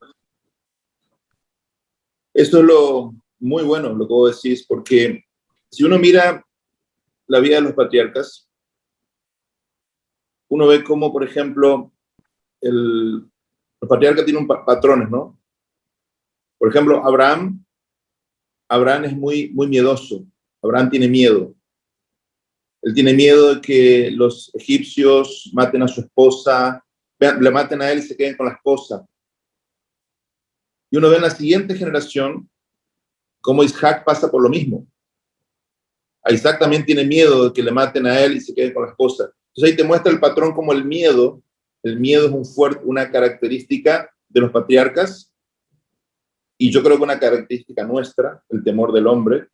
Eso es lo muy bueno, lo que vos decís, porque si uno mira la vida de los patriarcas, uno ve cómo, por ejemplo, los patriarcas tienen patrones, ¿no? Por ejemplo, Abraham es muy, muy miedoso. Abraham tiene miedo. Él tiene miedo de que los egipcios maten a su esposa, le maten a él y se queden con la esposa. Y uno ve en la siguiente generación cómo Isaac pasa por lo mismo. A Isaac también tiene miedo de que le maten a él y se queden con la esposa. Entonces ahí te muestra el patrón como el miedo es una característica de los patriarcas, y yo creo que una característica nuestra, el temor del hombre,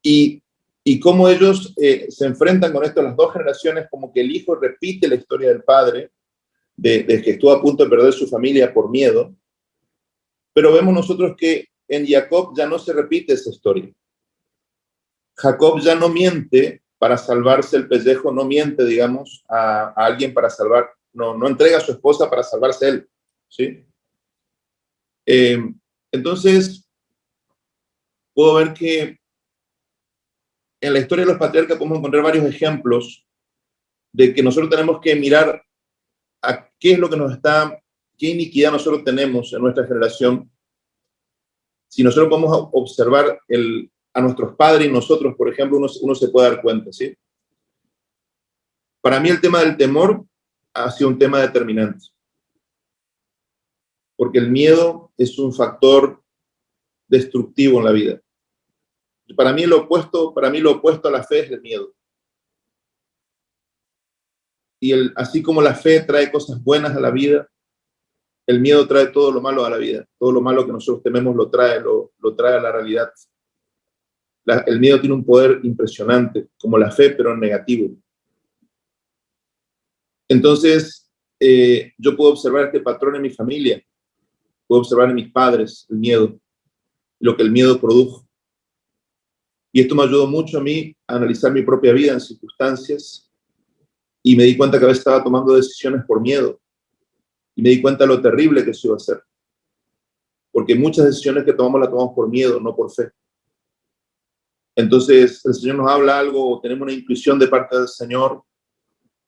y cómo ellos se enfrentan con esto las dos generaciones, como que el hijo repite la historia del padre, de que estuvo a punto de perder su familia por miedo, pero vemos nosotros que en Jacob ya no se repite esa historia. Jacob ya no miente para salvarse el pellejo, no miente, digamos, a alguien para salvar, no entrega a su esposa para salvarse él, ¿sí? Entonces, puedo ver que en la historia de los patriarcas podemos encontrar varios ejemplos de que nosotros tenemos que mirar a qué es lo que qué iniquidad nosotros tenemos en nuestra generación. Si nosotros podemos observar a nuestros padres y nosotros, por ejemplo, uno se puede dar cuenta, ¿sí? Para mí el tema del temor ha sido un tema determinante, porque el miedo es un factor destructivo en la vida. Para mí lo opuesto a la fe es el miedo. Y así como la fe trae cosas buenas a la vida, el miedo trae todo lo malo a la vida. Todo lo malo que nosotros tememos lo trae a la realidad. El miedo tiene un poder impresionante, como la fe, pero en negativo. Entonces, yo puedo observar este patrón en mi familia, puedo observar en mis padres el miedo, lo que el miedo produjo. Y esto me ayudó mucho a mí a analizar mi propia vida en circunstancias, y me di cuenta que a veces estaba tomando decisiones por miedo, y me di cuenta de lo terrible que eso iba a ser, porque muchas decisiones que tomamos las tomamos por miedo, no por fe. Entonces el Señor nos habla algo, tenemos una intuición de parte del Señor,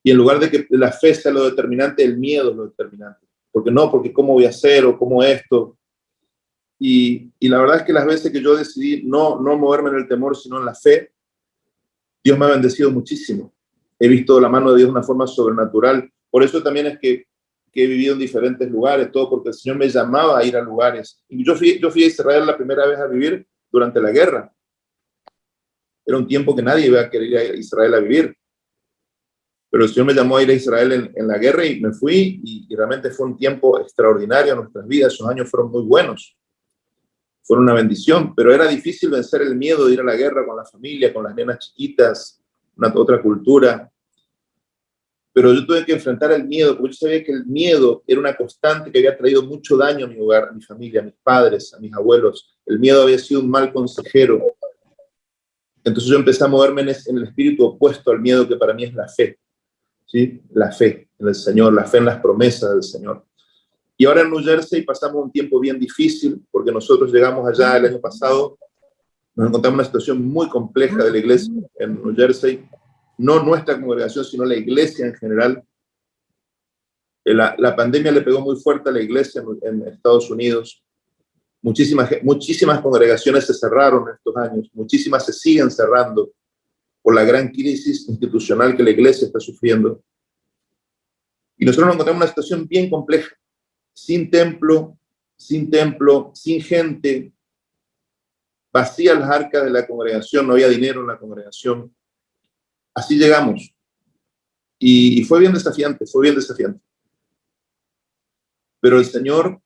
y en lugar de que la fe sea lo determinante, el miedo es lo determinante. Porque cómo voy a hacer o cómo esto. Y la verdad es que las veces que yo decidí no moverme en el temor, sino en la fe, Dios me ha bendecido muchísimo. He visto la mano de Dios de una forma sobrenatural. Por eso también es que he vivido en diferentes lugares, todo porque el Señor me llamaba a ir a lugares. Y yo fui a Israel la primera vez a vivir durante la guerra. Era un tiempo que nadie iba a querer ir a Israel a vivir. Pero el Señor me llamó a ir a Israel en la guerra, y me fui, y realmente fue un tiempo extraordinario en nuestras vidas. Esos años fueron muy buenos. Fueron una bendición, pero era difícil vencer el miedo de ir a la guerra con la familia, con las nenas chiquitas, otra cultura. Pero yo tuve que enfrentar el miedo, porque yo sabía que el miedo era una constante que había traído mucho daño a mi hogar, a mi familia, a mis padres, a mis abuelos. El miedo había sido un mal consejero. Entonces yo empecé a moverme en el espíritu opuesto al miedo, que para mí es la fe, ¿sí? La fe en el Señor, la fe en las promesas del Señor. Y ahora en New Jersey pasamos un tiempo bien difícil, porque nosotros llegamos allá el año pasado, nos encontramos en una situación muy compleja de la iglesia en New Jersey, no nuestra congregación, sino la iglesia en general. La pandemia le pegó muy fuerte a la iglesia en Estados Unidos. Muchísimas congregaciones se cerraron en estos años, muchísimas se siguen cerrando por la gran crisis institucional que la iglesia está sufriendo. Y nosotros nos encontramos en una situación bien compleja, sin templo, sin gente, vacías las arcas de la congregación, no había dinero en la congregación. Así llegamos. Y fue bien desafiante. Pero el Señor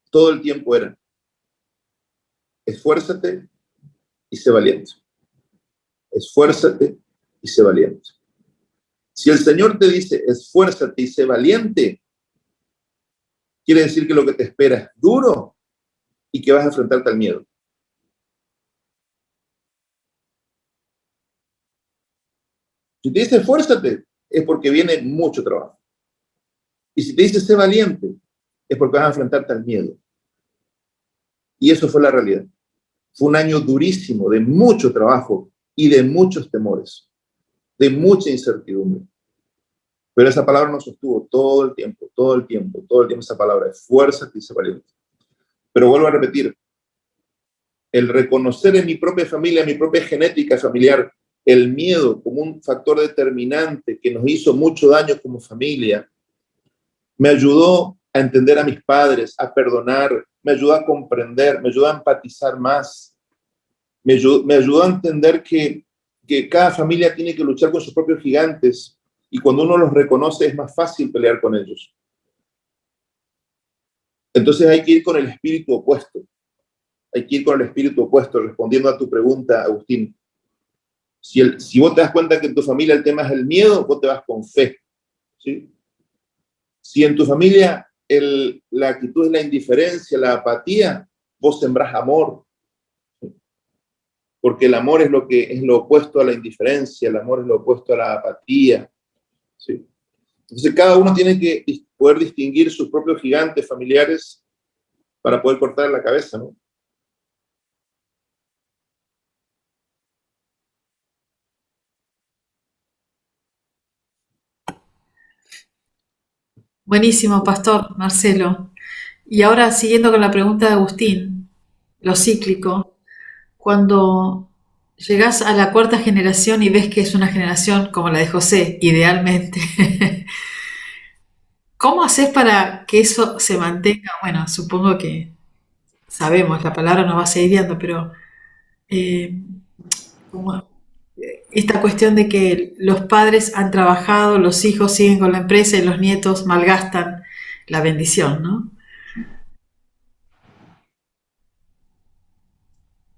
todo el tiempo era: esfuérzate y sé valiente. Esfuérzate y sé valiente. Si el Señor te dice esfuérzate y sé valiente, quiere decir que lo que te espera es duro y que vas a enfrentarte al miedo. Si te dice esfuérzate, es porque viene mucho trabajo. Y si te dice sé valiente, es porque vas a enfrentarte al miedo. Y eso fue la realidad. Fue un año durísimo, de mucho trabajo y de muchos temores, de mucha incertidumbre. Pero esa palabra nos sostuvo todo el tiempo esa palabra, esfuérzate y sé valiente. Pero vuelvo a repetir, el reconocer en mi propia familia, en mi propia genética familiar, el miedo como un factor determinante que nos hizo mucho daño como familia, me ayudó a entender a mis padres, a perdonar, me ayudó a comprender, me ayudó a empatizar más, me ayudó a entender que cada familia tiene que luchar con sus propios gigantes y cuando uno los reconoce es más fácil pelear con ellos. Entonces hay que ir con el espíritu opuesto. Hay que ir con el espíritu opuesto, respondiendo a tu pregunta, Agustín. Si vos te das cuenta que en tu familia el tema es el miedo, vos te vas con fe, ¿sí? Si en tu familia la actitud es la indiferencia, la apatía, vos sembrás amor. ¿Sí? Porque el amor es lo opuesto a la indiferencia, el amor es lo opuesto a la apatía. ¿Sí? Entonces cada uno tiene que poder distinguir sus propios gigantes familiares para poder cortar la cabeza, ¿no? Buenísimo, Pastor Marcelo. Y ahora, siguiendo con la pregunta de Agustín, lo cíclico, cuando llegás a la cuarta generación y ves que es una generación como la de José, idealmente, ¿cómo haces para que eso se mantenga? Bueno, supongo que sabemos, la palabra nos va a seguir guiando, pero eh, como esta cuestión de que los padres han trabajado, los hijos siguen con la empresa y los nietos malgastan la bendición, ¿no?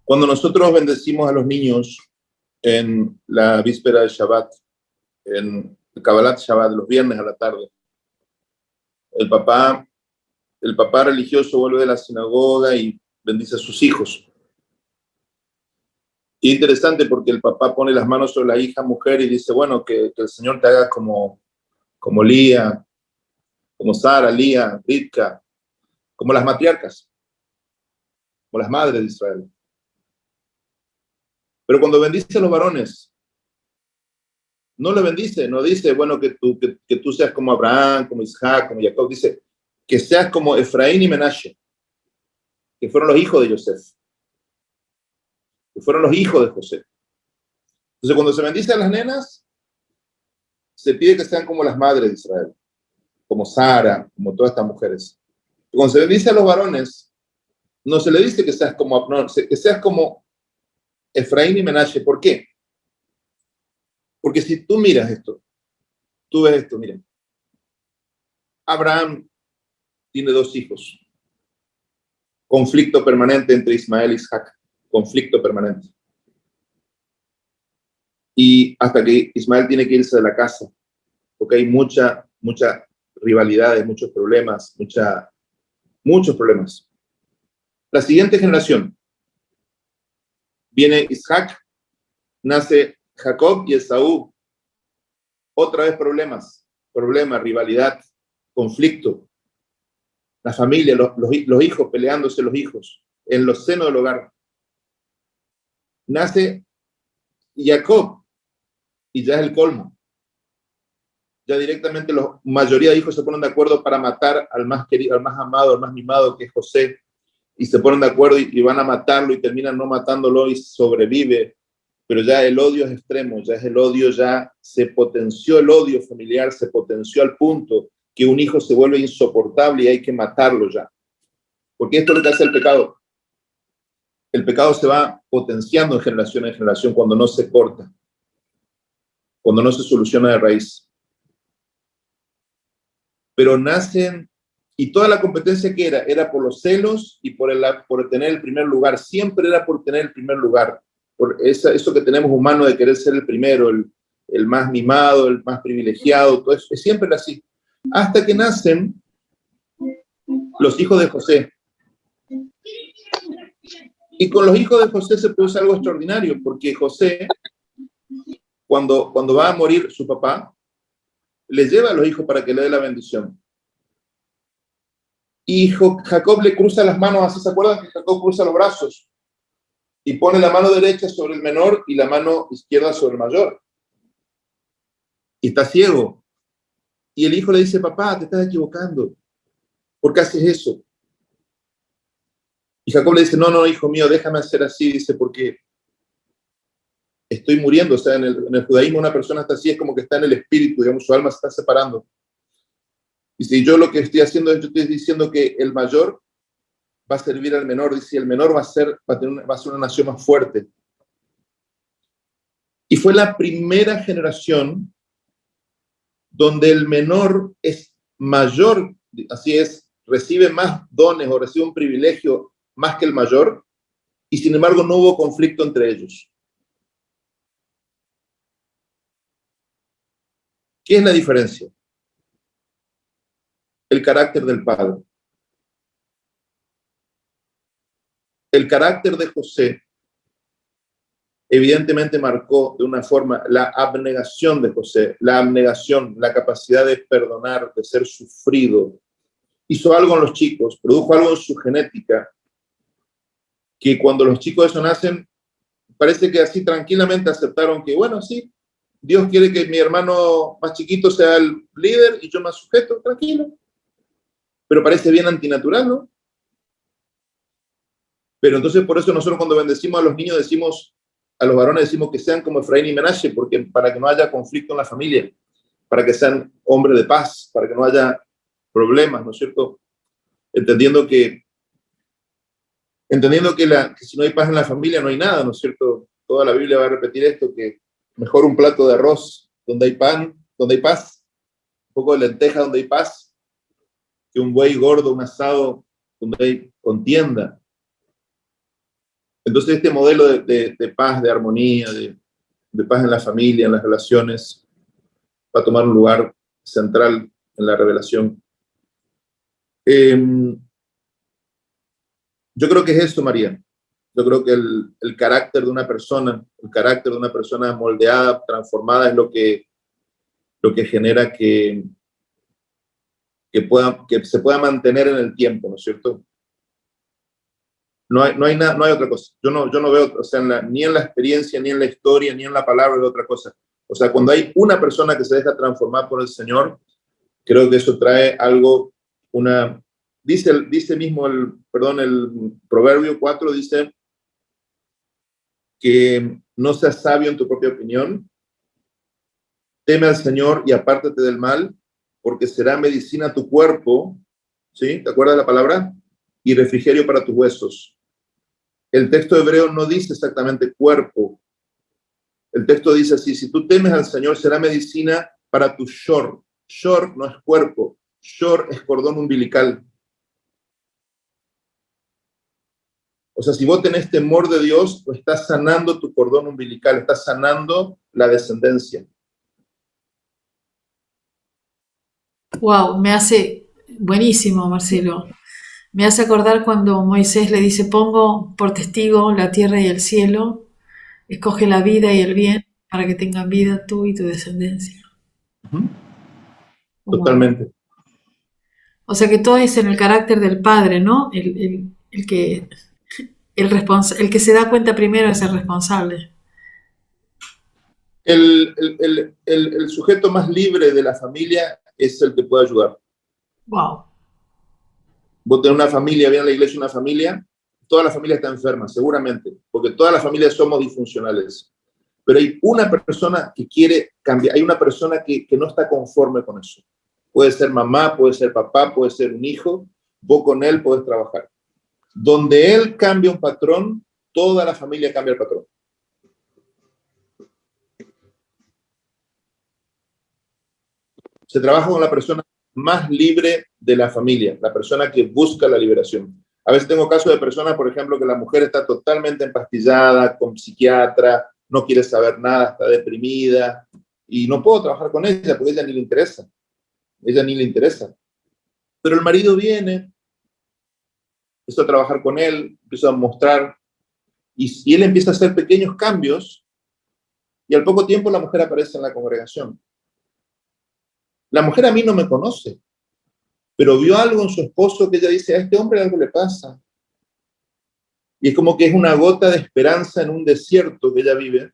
Cuando nosotros bendecimos a los niños en la víspera de Shabbat, en el Kabbalat Shabbat, los viernes a la tarde, el papá religioso vuelve de la sinagoga y bendice a sus hijos. Y interesante porque el papá pone las manos sobre la hija mujer y dice, bueno, que el Señor te haga como Lía, como Sara, Lía, Rivka, como las matriarcas, como las madres de Israel. Pero cuando bendice a los varones, no le bendice, no dice, bueno, que tú seas como Abraham, como Isaac, como Jacob, dice que seas como Efraín y Menashe, que fueron los hijos de Yosef, que fueron los hijos de José. Entonces, cuando se bendice a las nenas, se pide que sean como las madres de Israel, como Sara, como todas estas mujeres. Y cuando se bendice a los varones, no se le dice que seas como, no, que seas como Efraín y Menashe. ¿Por qué? Porque si tú miras esto, tú ves esto, miren. Abraham tiene 2 hijos. Conflicto permanente entre Ismael y Isaac. Conflicto permanente. Y hasta que Ismael tiene que irse de la casa, porque hay mucha rivalidades, muchos problemas, muchos problemas. La siguiente generación, viene Isaac, nace Jacob y Esaú. Otra vez problemas, rivalidad, conflicto. La familia, los hijos peleándose los hijos, en los senos del hogar. Nace Jacob y ya es el colmo. Ya directamente la mayoría de hijos se ponen de acuerdo para matar al más querido, al más amado, al más mimado, que es José, y se ponen de acuerdo y van a matarlo y terminan no matándolo y sobrevive, pero ya el odio es extremo, ya se potenció el odio familiar, se potenció al punto que un hijo se vuelve insoportable y hay que matarlo ya. Porque esto es lo que hace el pecado. El pecado se va potenciando de generación en generación cuando no se corta, cuando no se soluciona de raíz. Pero nacen, y toda la competencia que era por los celos y por tener el primer lugar, siempre era por tener el primer lugar, por eso que tenemos humano de querer ser el primero, el más mimado, el más privilegiado, todo eso, es siempre así, hasta que nacen los hijos de José. Y con los hijos de José se produce algo extraordinario, porque José, cuando va a morir su papá, le lleva a los hijos para que le dé la bendición. Y Jacob le cruza las manos, así, ¿se acuerdan que Jacob cruza los brazos? Y pone la mano derecha sobre el menor y la mano izquierda sobre el mayor. Y está ciego. Y el hijo le dice, papá, te estás equivocando. ¿Por qué haces eso? Y Jacob le dice, no, hijo mío, déjame hacer así. Dice, porque estoy muriendo. O sea, en el judaísmo una persona está así, es como que está en el espíritu, digamos, su alma se está separando. Y si yo lo que estoy haciendo es, yo estoy diciendo que el mayor va a servir al menor, dice, el menor va a ser una nación más fuerte. Y fue la primera generación donde el menor es mayor, así es, recibe más dones o recibe un privilegio más que el mayor, y sin embargo no hubo conflicto entre ellos. ¿Qué es la diferencia? El carácter del padre. El carácter de José evidentemente marcó de una forma la abnegación de José, la abnegación, la capacidad de perdonar, de ser sufrido. Hizo algo en los chicos, produjo algo en su genética, que cuando los chicos eso nacen, parece que así tranquilamente aceptaron que, bueno, sí, Dios quiere que mi hermano más chiquito sea el líder y yo más sujeto, tranquilo. Pero parece bien antinatural, ¿no? Pero entonces por eso nosotros cuando bendecimos a los niños decimos, a los varones decimos que sean como Efraín y Menashe, porque para que no haya conflicto en la familia, para que sean hombres de paz, para que no haya problemas, ¿no es cierto? Entendiendo que si no hay paz en la familia no hay nada, ¿no es cierto? Toda la Biblia va a repetir esto, que mejor un plato de arroz donde hay pan, donde hay paz, un poco de lenteja donde hay paz, que un buey gordo, un asado donde hay contienda. Entonces este modelo de paz, de armonía, de paz en la familia, en las relaciones, va a tomar un lugar central en la revelación. Yo creo que es esto, María. Yo creo que el carácter de una persona, el carácter de una persona moldeada, transformada, es lo que genera que se pueda mantener en el tiempo, ¿no es cierto? No hay otra cosa. Yo no veo, o sea, ni en la experiencia, ni en la historia, ni en la palabra de otra cosa. O sea, cuando hay una persona que se deja transformar por el Señor, creo que eso trae algo, dice mismo el Proverbio 4, dice que no seas sabio en tu propia opinión, teme al Señor y apártate del mal, porque será medicina a tu cuerpo, ¿sí? ¿Te acuerdas de la palabra? Y refrigerio para tus huesos. El texto hebreo no dice exactamente cuerpo. El texto dice así, si tú temes al Señor, será medicina para tu shor. Shor no es cuerpo, shor es cordón umbilical. O sea, si vos tenés temor de Dios, pues estás sanando tu cordón umbilical, estás sanando la descendencia. Wow, buenísimo, Marcelo. Me hace acordar cuando Moisés le dice, pongo por testigo la tierra y el cielo, escoge la vida y el bien para que tengan vida tú y tu descendencia. Uh-huh. Totalmente. O sea que todo es en el carácter del padre, ¿no? El que se da cuenta primero es el responsable. El sujeto más libre de la familia es el que puede ayudar. Wow. Vos tenés una familia, viene a la iglesia una familia, toda la familia está enferma, seguramente, porque todas las familias somos disfuncionales. Pero hay una persona que quiere cambiar, hay una persona que no está conforme con eso. Puede ser mamá, puede ser papá, puede ser un hijo, vos con él podés trabajar. Donde él cambia un patrón, toda la familia cambia el patrón. Se trabaja con la persona más libre de la familia, la persona que busca la liberación. A veces tengo casos de personas, por ejemplo, que la mujer está totalmente empastillada, con psiquiatra, no quiere saber nada, está deprimida, y no puedo trabajar con ella porque ella ni le interesa. Ella ni le interesa. Pero el marido viene, empiezo a trabajar con él, empiezo a mostrar, y él empieza a hacer pequeños cambios, y al poco tiempo la mujer aparece en la congregación. La mujer a mí no me conoce, pero vio algo en su esposo que ella dice, a este hombre algo le pasa. Y es como que es una gota de esperanza en un desierto que ella vive,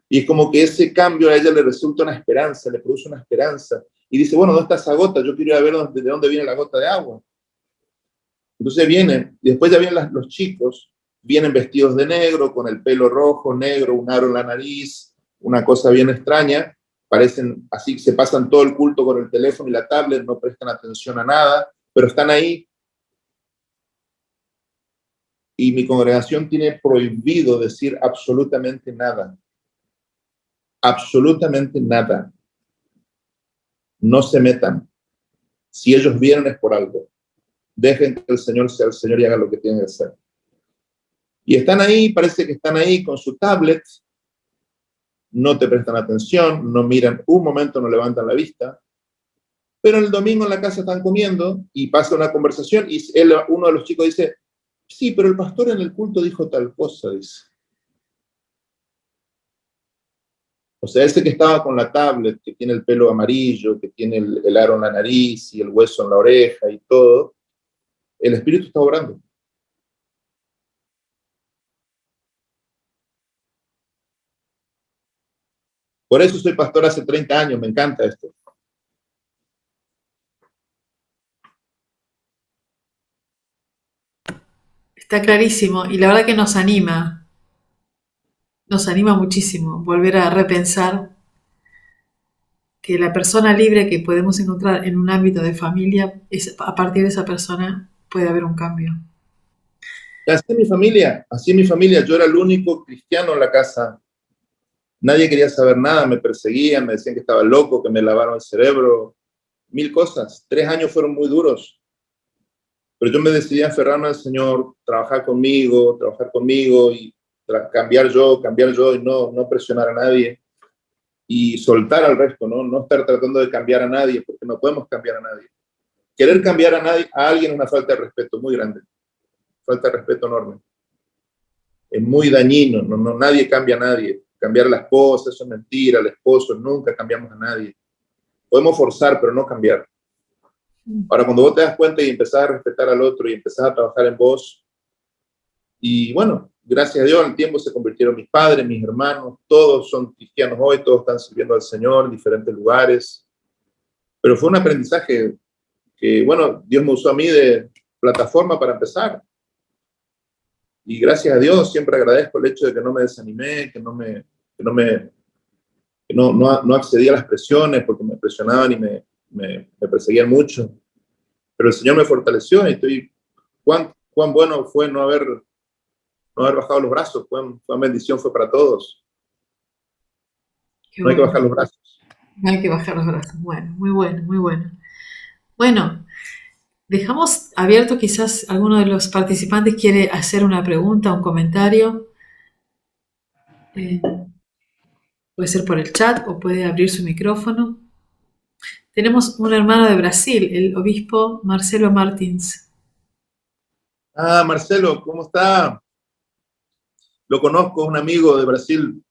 y es como que ese cambio a ella le resulta una esperanza, le produce una esperanza, y dice, bueno, ¿dónde está esa gota? Yo quiero ir a ver de dónde viene la gota de agua. Entonces viene, y después ya vienen los chicos, vienen vestidos de negro, con el pelo rojo, negro, un aro en la nariz, una cosa bien extraña, parecen así, se pasan todo el culto con el teléfono y la tablet, no prestan atención a nada, pero están ahí. Y mi congregación tiene prohibido decir absolutamente nada. Absolutamente nada. No se metan. Si ellos vienen es por algo. Dejen que el Señor sea el Señor y haga lo que tiene que hacer. Y están ahí, parece que están ahí con su tablet, no te prestan atención, no miran un momento, no levantan la vista, pero el domingo en la casa están comiendo y pasa una conversación y uno de los chicos dice, sí, pero el pastor en el culto dijo tal cosa, dice. O sea, ese que estaba con la tablet, que tiene el pelo amarillo, que tiene el aro en la nariz y el hueso en la oreja y todo, el Espíritu está obrando. Por eso soy pastor hace 30 años, me encanta esto. Está clarísimo y la verdad que nos anima muchísimo volver a repensar que la persona libre que podemos encontrar en un ámbito de familia, a partir de esa persona puede haber un cambio. Así es mi familia, yo era el único cristiano en la casa. Nadie quería saber nada, me perseguían, me decían que estaba loco, que me lavaron el cerebro, 1000 cosas. 3 años fueron muy duros. Pero yo me decidí a aferrarme al Señor, trabajar conmigo y cambiar yo y no presionar a nadie y soltar al resto, no estar tratando de cambiar a nadie, porque no podemos cambiar a nadie. Querer cambiar a alguien es una falta de respeto muy grande, falta de respeto enorme. Es muy dañino, nadie cambia a nadie. Cambiar a la esposa, eso es mentira, al esposo, nunca cambiamos a nadie. Podemos forzar, pero no cambiar. Ahora, cuando vos te das cuenta y empezás a respetar al otro y empezás a trabajar en vos, y bueno, gracias a Dios, en el tiempo se convirtieron mis padres, mis hermanos, todos son cristianos hoy, todos están sirviendo al Señor en diferentes lugares. Pero fue un aprendizaje que, bueno, Dios me usó a mí de plataforma para empezar. Y gracias a Dios siempre agradezco el hecho de que no me desanimé, que no accedí a las presiones porque me presionaban y me perseguían mucho. Pero el Señor me fortaleció y cuán bueno fue no haber bajado los brazos, cuán bendición fue para todos. Qué no hay bueno. que bajar los brazos. No hay que bajar los brazos. Bueno, muy bueno, muy bueno. Bueno, dejamos abierto, quizás alguno de los participantes quiere hacer una pregunta, un comentario. Puede ser por el chat o puede abrir su micrófono. Tenemos un hermano de Brasil, el obispo Marcelo Martins. Ah, Marcelo, ¿cómo está? Lo conozco, un amigo de Brasil.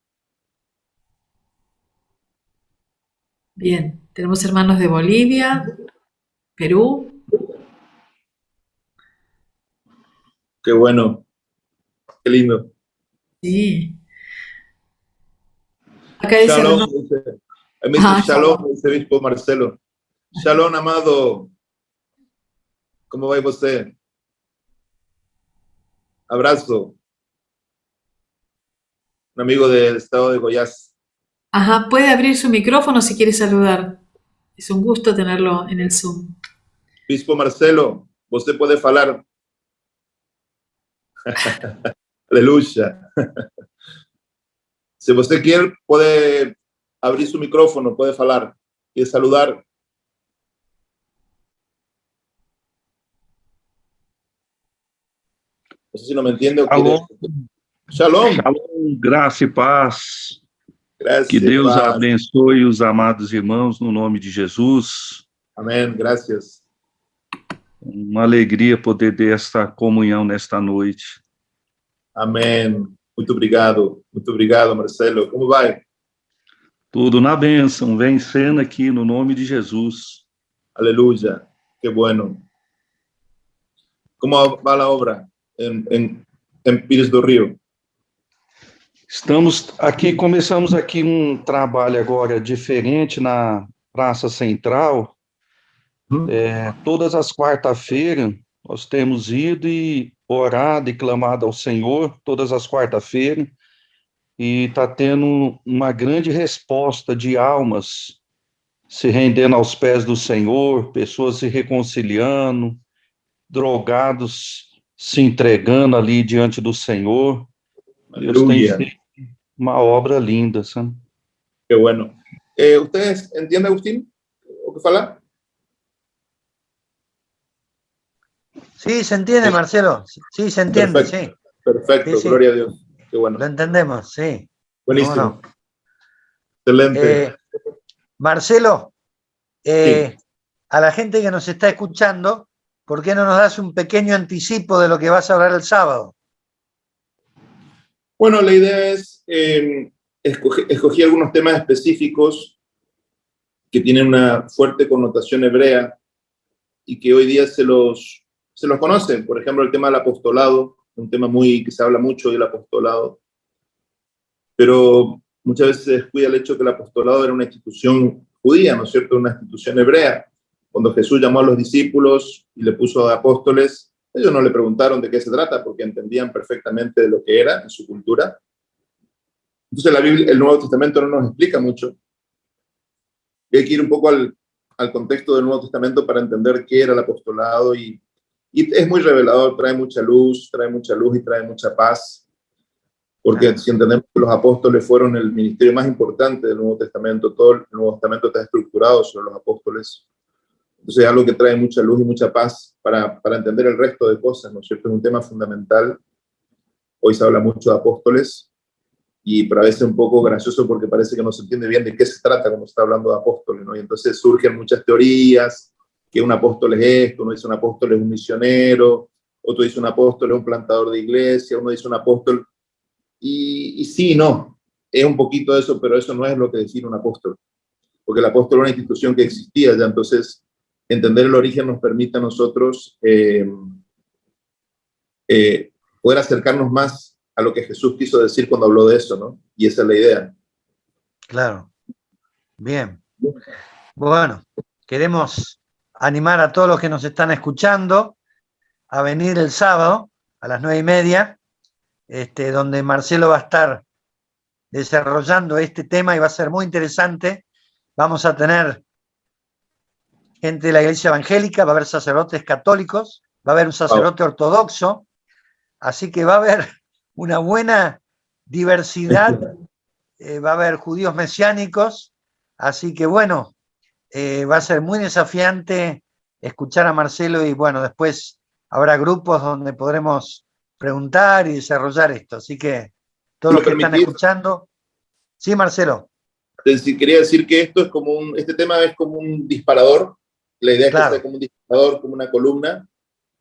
Bien, tenemos hermanos de Bolivia, Perú. Qué bueno, qué lindo. Sí. Acá dice Shalom, hermano. me dice Shalom, dice obispo Marcelo. Shalom, amado. ¿Cómo va usted? Abrazo. Un amigo del estado de Goiás. Ajá, puede abrir su micrófono si quiere saludar. Es un gusto tenerlo en el Zoom. Bispo Marcelo, usted puede falar. Aleluya. Si usted quiere, puede abrir su micrófono, puede falar y saludar. No sé si no me entiende o quiere. Shalom. Shalom, graça e paz. Gracias, que Deus paz. abençoe os amados irmãos no nome de Jesus. Amém, graças. Uma alegria poder ter esta comunhão nesta noite. Amém. Muito obrigado, Marcelo. Como vai? Tudo na bênção, vencendo aqui no nome de Jesus. Aleluya, qué bueno. ¿Cómo va la obra en Pires do Rio? Começamos aqui um trabalho agora diferente na Praça Central. Todas as quarta-feiras nós temos ido e orado e clamado ao Senhor todas as quarta-feiras, e está tendo uma grande resposta de almas se rendendo aos pés do Senhor, pessoas se reconciliando, drogados se entregando ali diante do Senhor. Deus tem Aleluya. feito uma obra linda, sabe? Qué bueno. ¿Ustedes entienden, Agustín? ¿O qué fala? Sí, se entiende, Marcelo. Sí, se entiende, Perfecto. sí. Perfecto, Sí, sí. gloria a Dios. Qué bueno. Lo entendemos, sí. Buenísimo. ¿Cómo no? Excelente. Marcelo, Sí. a la gente que nos está escuchando, ¿por qué no nos das un pequeño anticipo de lo que vas a hablar el sábado? Bueno, la idea es, escogí algunos temas específicos que tienen una fuerte connotación hebrea y que hoy día se los conocen. Por ejemplo, el tema del apostolado, un tema que se habla mucho del apostolado, pero muchas veces se descuida el hecho que el apostolado era una institución judía, ¿no es cierto? Una institución hebrea. Cuando Jesús llamó a los discípulos y le puso a apóstoles, ellos no le preguntaron de qué se trata, porque entendían perfectamente de lo que era en su cultura. Entonces la Biblia, el Nuevo Testamento no nos explica mucho. Y hay que ir un poco al contexto del Nuevo Testamento para entender qué era el apostolado, y es muy revelador, trae mucha luz y trae mucha paz, porque si entendemos que los apóstoles fueron el ministerio más importante del Nuevo Testamento, todo el Nuevo Testamento está estructurado sobre los apóstoles. Entonces es algo que trae mucha luz y mucha paz para entender el resto de cosas, ¿no es cierto? Es un tema fundamental. Hoy se habla mucho de apóstoles, pero a veces un poco gracioso porque parece que no se entiende bien de qué se trata cuando se está hablando de apóstoles, ¿no? Y entonces surgen muchas teorías, que un apóstol es esto, uno dice un apóstol es un misionero, otro dice un apóstol es un plantador de iglesia, uno dice un apóstol, y sí, no, es un poquito de eso, pero eso no es lo que define un apóstol, porque el apóstol es una institución que existía ya. Entonces entender el origen nos permite a nosotros poder acercarnos más a lo que Jesús quiso decir cuando habló de eso, ¿no? Y esa es la idea. Claro. Bien. Bueno, queremos animar a todos los que nos están escuchando a venir el sábado a las 9:30, donde Marcelo va a estar desarrollando este tema y va a ser muy interesante. Vamos a tener gente de la iglesia evangélica, va a haber sacerdotes católicos, va a haber un sacerdote ortodoxo, así que va a haber una buena diversidad, va a haber judíos mesiánicos, así que bueno, va a ser muy desafiante escuchar a Marcelo, y bueno, después habrá grupos donde podremos preguntar y desarrollar esto, así que todos los que están escuchando. Sí, Marcelo. Quería decir que esto es este tema es como un disparador. La idea es que sea como un disparador, como una columna.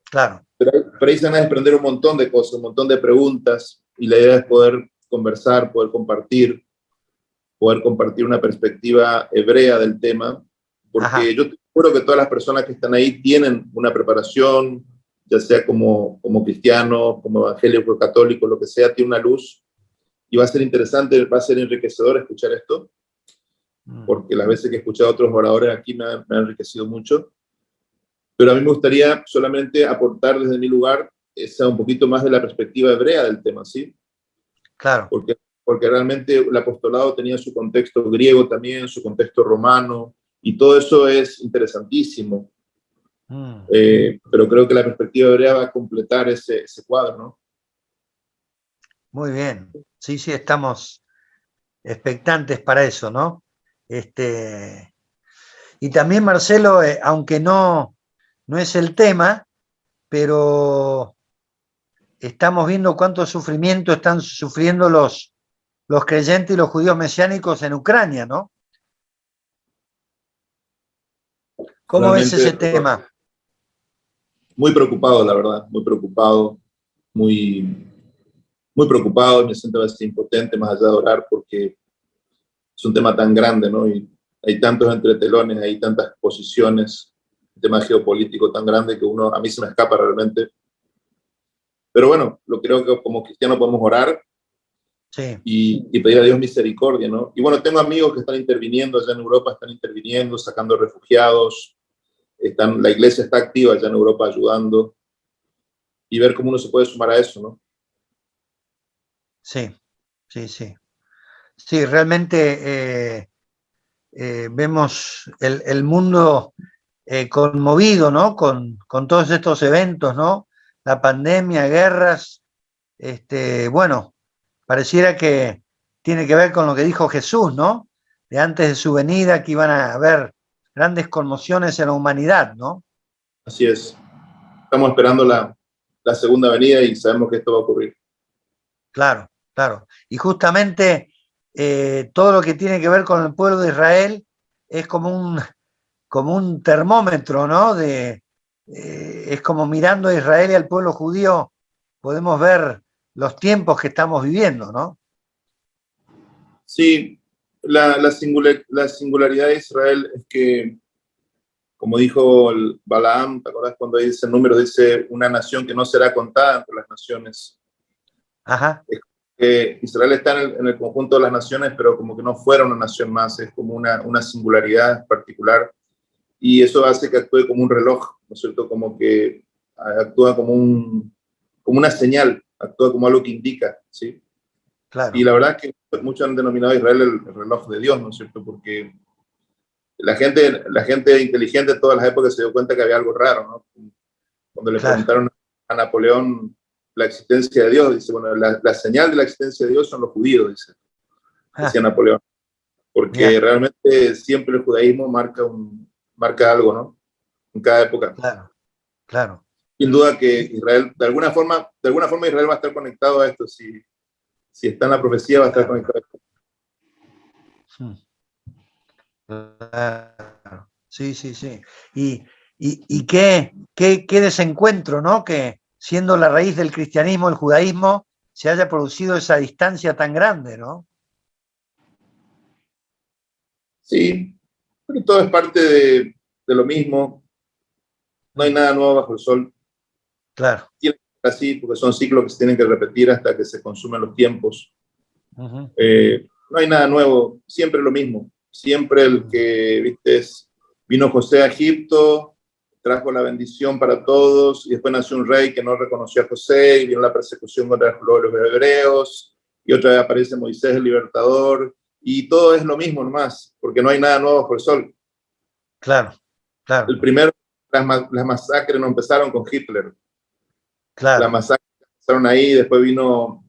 Claro. Pero ahí se van a desprender un montón de cosas, un montón de preguntas, y la idea es poder conversar, poder compartir una perspectiva hebrea del tema, porque yo te juro que todas las personas que están ahí tienen una preparación, ya sea como cristianos, como evangélicos, católicos, lo que sea, tiene una luz, y va a ser interesante, va a ser enriquecedor escuchar esto, porque las veces que he escuchado a otros oradores aquí me ha enriquecido mucho. Pero a mí me gustaría solamente aportar desde mi lugar un poquito más de la perspectiva hebrea del tema, ¿sí? Claro. Porque realmente el apostolado tenía su contexto griego también, su contexto romano, y todo eso es interesantísimo. Pero creo que la perspectiva hebrea va a completar ese cuadro, ¿no? Muy bien. Sí, estamos expectantes para eso, ¿no? Y también, Marcelo, aunque no es el tema, pero estamos viendo cuánto sufrimiento están sufriendo los creyentes y los judíos mesiánicos en Ucrania, ¿no? ¿Cómo ves ese tema? Muy preocupado, la verdad, muy preocupado, muy preocupado, y me siento a veces impotente más allá de orar, porque es un tema tan grande, ¿no? Y hay tantos entretelones, hay tantas posiciones, un tema geopolítico tan grande que a mí se me escapa realmente. Pero bueno, creo que como cristianos podemos orar, sí, y pedir a Dios misericordia, ¿no? Y bueno, tengo amigos que están interviniendo allá en Europa, están interviniendo, sacando refugiados, la iglesia está activa allá en Europa ayudando. y ver cómo uno se puede sumar a eso, ¿no? Sí, sí, sí. Sí, realmente vemos el mundo conmovido, ¿no? Con todos estos eventos, ¿no? La pandemia, guerras, bueno, pareciera que tiene que ver con lo que dijo Jesús, ¿no? De antes de su venida, que iban a haber grandes conmociones en la humanidad, ¿no? Así es. Estamos esperando la segunda venida y sabemos que esto va a ocurrir. Claro, claro. Y justamente todo lo que tiene que ver con el pueblo de Israel es como un termómetro, ¿no? Es como mirando a Israel y al pueblo judío, podemos ver los tiempos que estamos viviendo, ¿no? Sí, la singularidad de Israel es que, como dijo el Balaam, ¿te acuerdas cuando dice el número? Dice una nación que no será contada entre las naciones. Ajá, Israel está en el conjunto de las naciones, pero como que no fuera una nación más, es como una singularidad particular, y eso hace que actúe como un reloj, ¿no es cierto? Como que actúa como una señal, actúa como algo que indica, ¿sí? Y claro, la verdad es que muchos han denominado a Israel el reloj de Dios, ¿no es cierto? Porque la gente inteligente de todas las épocas se dio cuenta que había algo raro, ¿no? Cuando le claro. preguntaron a Napoleón la existencia de Dios, dice, bueno, la señal de la existencia de Dios son los judíos, decía Ah, Napoleón, porque mirá, realmente siempre el judaísmo marca algo, ¿no? En cada época. claro, claro. Sin duda que Y- Israel, de alguna forma Israel va a estar conectado a esto, si está en la profecía va a estar claro, conectado a esto. claro. Sí, sí, sí. Y qué desencuentro, ¿no? Que siendo la raíz del cristianismo, el judaísmo, se haya producido esa distancia tan grande, ¿no? Sí, pero todo es parte de lo mismo, no hay Mm, nada nuevo bajo el sol, claro. tiene que ser así porque son ciclos que se tienen que repetir hasta que se consumen los tiempos. Ujú, No hay nada nuevo, siempre lo mismo. Siempre el mm, que, viste, vino José a Egipto, trajo la bendición para todos, y después nació un rey que no reconoció a José, y vino la persecución contra los hebreos, y otra vez aparece Moisés el libertador, y todo es lo mismo nomás, porque no hay nada nuevo bajo el sol. claro, claro, El primero, las masacres no empezaron con Hitler, las claro. masacres empezaron ahí, después vino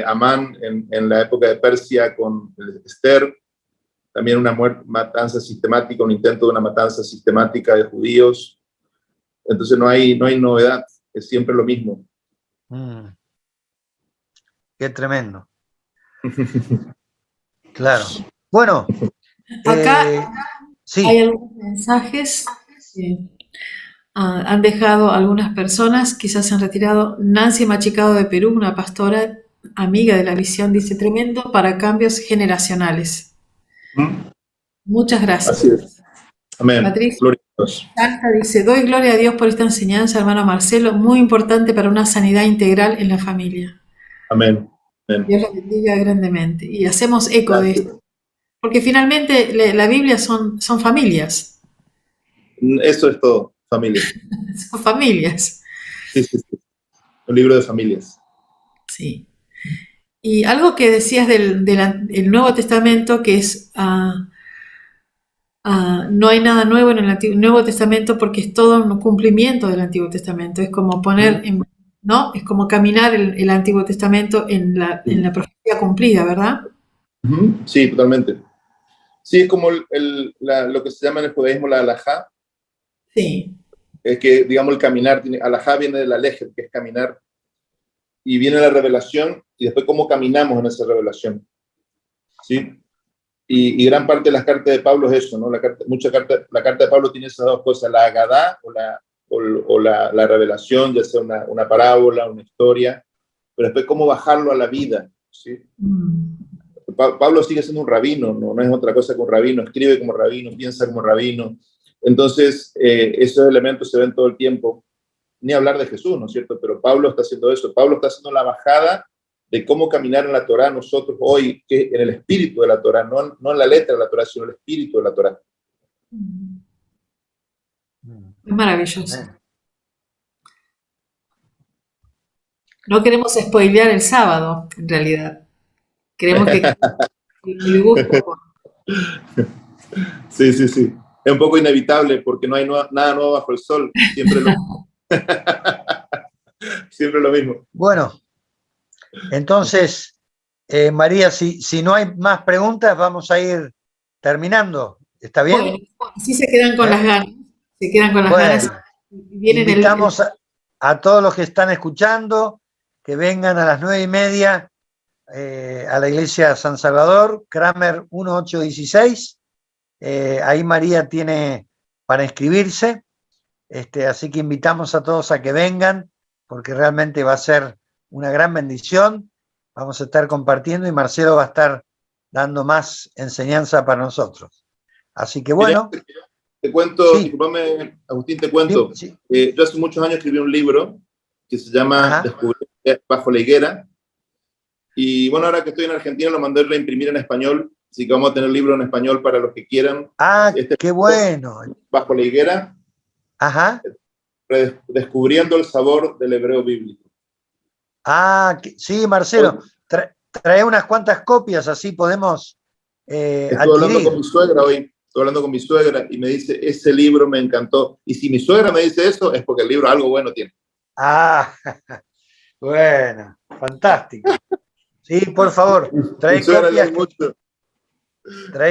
Amán en la época de Persia con Esther, también una matanza sistemática, un intento de una matanza sistemática de judíos. Entonces no hay novedad, es siempre lo mismo. Mm, qué tremendo. Claro. Bueno, Acá eh, hay sí, algunos mensajes que han dejado algunas personas, quizás se han retirado. Nancy Machicado de Perú, una pastora amiga de la visión, dice: tremendo para cambios generacionales. Muchas Así gracias. es. Amén. Patricia Gloria a Dios. Alta dice: doy gloria a Dios por esta enseñanza, hermano Marcelo, muy importante para una sanidad integral en la familia. Amén. Amén. Dios lo bendiga grandemente. Y hacemos eco de Gracias. esto, porque finalmente la Biblia son familias, Eso es todo, familia. son familias. Sí, sí, sí. Un libro de familias. Sí. Y algo que decías el Nuevo Testamento, que es, no hay nada nuevo en el Nuevo Testamento porque es todo un cumplimiento del Antiguo Testamento. Es como poner, ¿no? Es como caminar el Antiguo Testamento en la profecía cumplida, ¿verdad? Sí, totalmente. Sí, es como lo que se llama en el judaísmo la halajá, Sí. es que, digamos, el caminar, halajá viene de la leje, que es caminar, y viene la revelación, y después cómo caminamos en esa revelación, ¿sí? Y gran parte de las cartas de Pablo es eso, ¿no? La carta de Pablo tiene esas dos cosas, la agadá o la revelación, ya sea una parábola, una historia, pero después cómo bajarlo a la vida, ¿sí? Mm. Pablo sigue siendo un rabino, no es otra cosa que un rabino, escribe como rabino, piensa como rabino. Entonces, esos elementos se ven todo el tiempo. Ni hablar de Jesús, ¿no es cierto? Pero Pablo está haciendo eso. Pablo está haciendo la bajada de cómo caminar en la Torá nosotros hoy, que en el espíritu de la Torá, no en la letra de la Torá, sino en el espíritu de la Torá. Es maravilloso. No queremos spoilear el sábado, en realidad. Queremos que el gusto. Sí, sí, sí. Es un poco inevitable porque no hay nada nuevo bajo el sol. Siempre lo mismo. Bueno, entonces, María, si no hay más preguntas, vamos a ir terminando. ¿Está bien? Bueno, así se quedan con las ganas. Se quedan con las Bueno, ganas. Vienen invitamos a todos los que están escuchando que vengan a las 9:30 a la iglesia San Salvador, Kramer 1816. Ahí María tiene para inscribirse. Así que invitamos a todos a que vengan, porque realmente va a ser una gran bendición. Vamos a estar compartiendo y Marcelo va a estar dando más enseñanza para nosotros. Así que bueno. Te cuento, sí. Disculpame, Agustín, te cuento. Sí. Yo hace muchos años escribí un libro que se llama Descubrir bajo la higuera. Y bueno, ahora que estoy en Argentina lo mandé a imprimir en español, así que vamos a tener libro en español para los que quieran. Qué bueno. Bajo la higuera. Ajá. Descubriendo el sabor del hebreo bíblico. Sí, Marcelo, trae unas cuantas copias, así podemos Estoy hablando con mi suegra hoy, estoy hablando con mi suegra y me dice, ese libro me encantó. Y si mi suegra me dice eso, es porque el libro algo bueno tiene. Bueno, fantástico. Sí, por favor, trae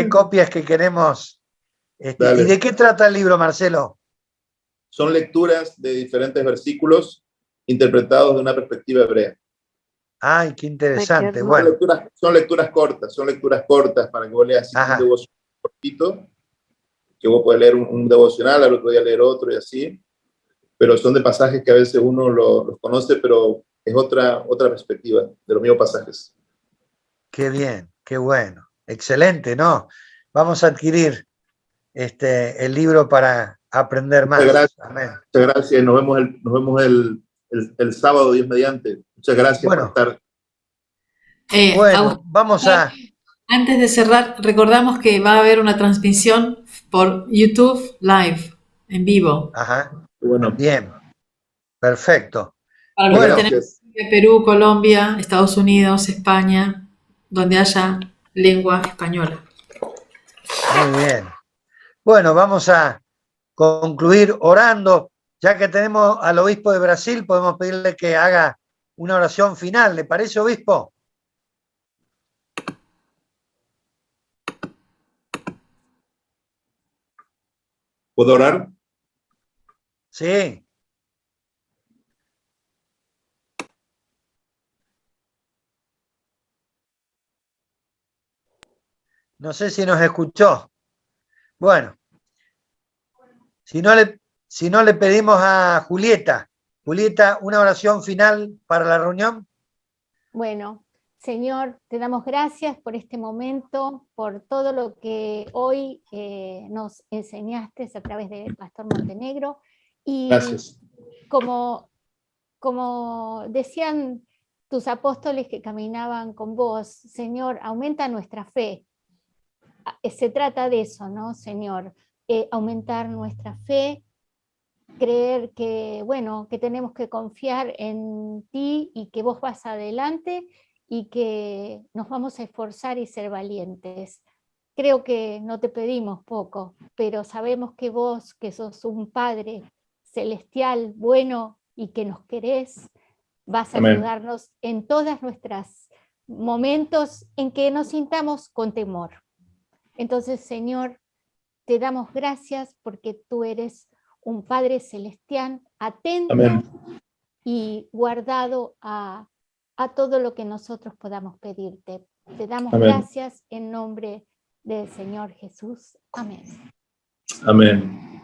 copias que queremos. ¿Y de qué trata el libro, Marcelo? Son lecturas de diferentes versículos interpretados de una perspectiva hebrea. Ay, qué interesante. Bueno. Son lecturas cortas para que vos leas un devocional cortito, que vos podés leer un devocional, al otro día leer otro y así, pero son de pasajes que a veces uno los conoce, pero es otra perspectiva de los mismos pasajes. Qué bien, qué bueno. Excelente, ¿no? Vamos a adquirir el libro para aprender más. Muchas gracias. Amén. Muchas gracias. Nos vemos el sábado, Dios mediante. Muchas gracias por estar. Bueno, vamos a... Antes de cerrar, recordamos que va a haber una transmisión por YouTube Live, en vivo. Bueno. Bien, perfecto. Para los que tenemos Perú, Colombia, Estados Unidos, España, donde haya lengua española. Muy bien. Bueno, vamos a concluir orando. Ya que tenemos al obispo de Brasil, podemos pedirle que haga una oración final. ¿Le parece, obispo? ¿Puedo orar? Sí. No sé si nos escuchó. Bueno. Si no le pedimos a Julieta. Julieta, una oración final para la reunión. Bueno, Señor, te damos gracias por este momento, por todo lo que hoy nos enseñaste a través del Pastor Montenegro. Y gracias. Como decían tus apóstoles que caminaban con vos, Señor, aumenta nuestra fe. Se trata de eso, ¿no, Señor? Aumentar nuestra fe, creer que, bueno, que tenemos que confiar en ti y que vos vas adelante y que nos vamos a esforzar y ser valientes. Creo que no te pedimos poco, pero sabemos que vos, que sos un Padre celestial, bueno y que nos querés, vas a ayudarnos en todos nuestros momentos en que nos sintamos con temor. Entonces, Señor, te damos gracias porque tú eres un Padre celestial, atento y guardado a todo lo que nosotros podamos pedirte. Te damos gracias en nombre del Señor Jesús. Amén. Amén.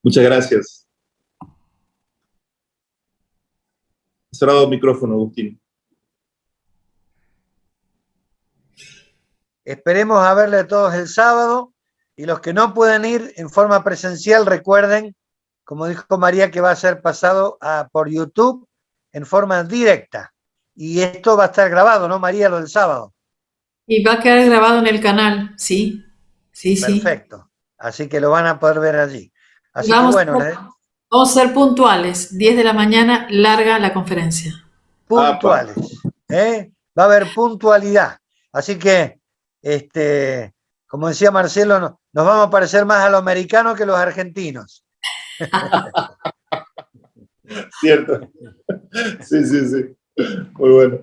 Muchas gracias. Cerrado el micrófono, Agustín. Esperemos a verle a todos el sábado. Y los que no pueden ir en forma presencial, recuerden, como dijo María, que va a ser pasado por YouTube en forma directa. Y esto va a estar grabado, ¿no, María, lo del sábado? Y va a quedar grabado en el canal, sí. Perfecto. Así que lo van a poder ver allí. Así que bueno. Vamos a ser puntuales. 10 de la mañana, larga la conferencia. puntuales. Va a haber puntualidad. Así que, como decía Marcelo, nos vamos a parecer más a los americanos que a los argentinos. Cierto. Sí. Muy bueno.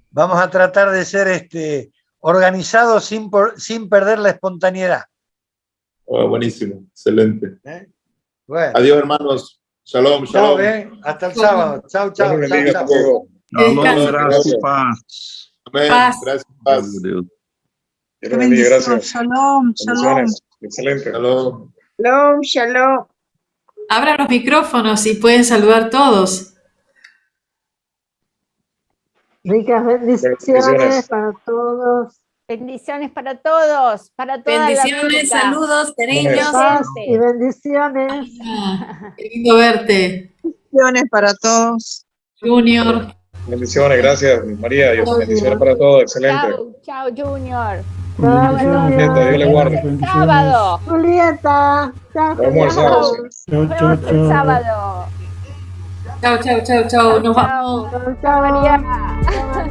Vamos a tratar de ser organizados sin perder la espontaneidad. Oh, buenísimo, excelente. Bueno. Adiós, hermanos. Shalom, Chao, shalom. hasta el sábado. Chao. Dios bendiga Chao. a todos. Shalom, graça e paz. Amén. Paz. Gracias, paz. Meu Deus. Dios bendiga, gracias. Shalom, shalom. Bendiciones. Excelente. Shalom. Shalom, shalom. Abran los micrófonos y pueden saludar todos. Ricas bendiciones Bendiciones. para todos. Bendiciones para todos, para toda Bendiciones, Latinoamérica. saludos, cariños. Paz y bendiciones. Qué lindo verte. Bendiciones para todos. Junior. Bendiciones, gracias, María. Dios, bendiciones para todos. Excelente. Chao, Junior. Chao, Dios le guarde. El sábado. Julieta. Chao, Nos vemos el sábado. Nos vemos el sábado. Chao. Nos vamos. Chao, María. Chao,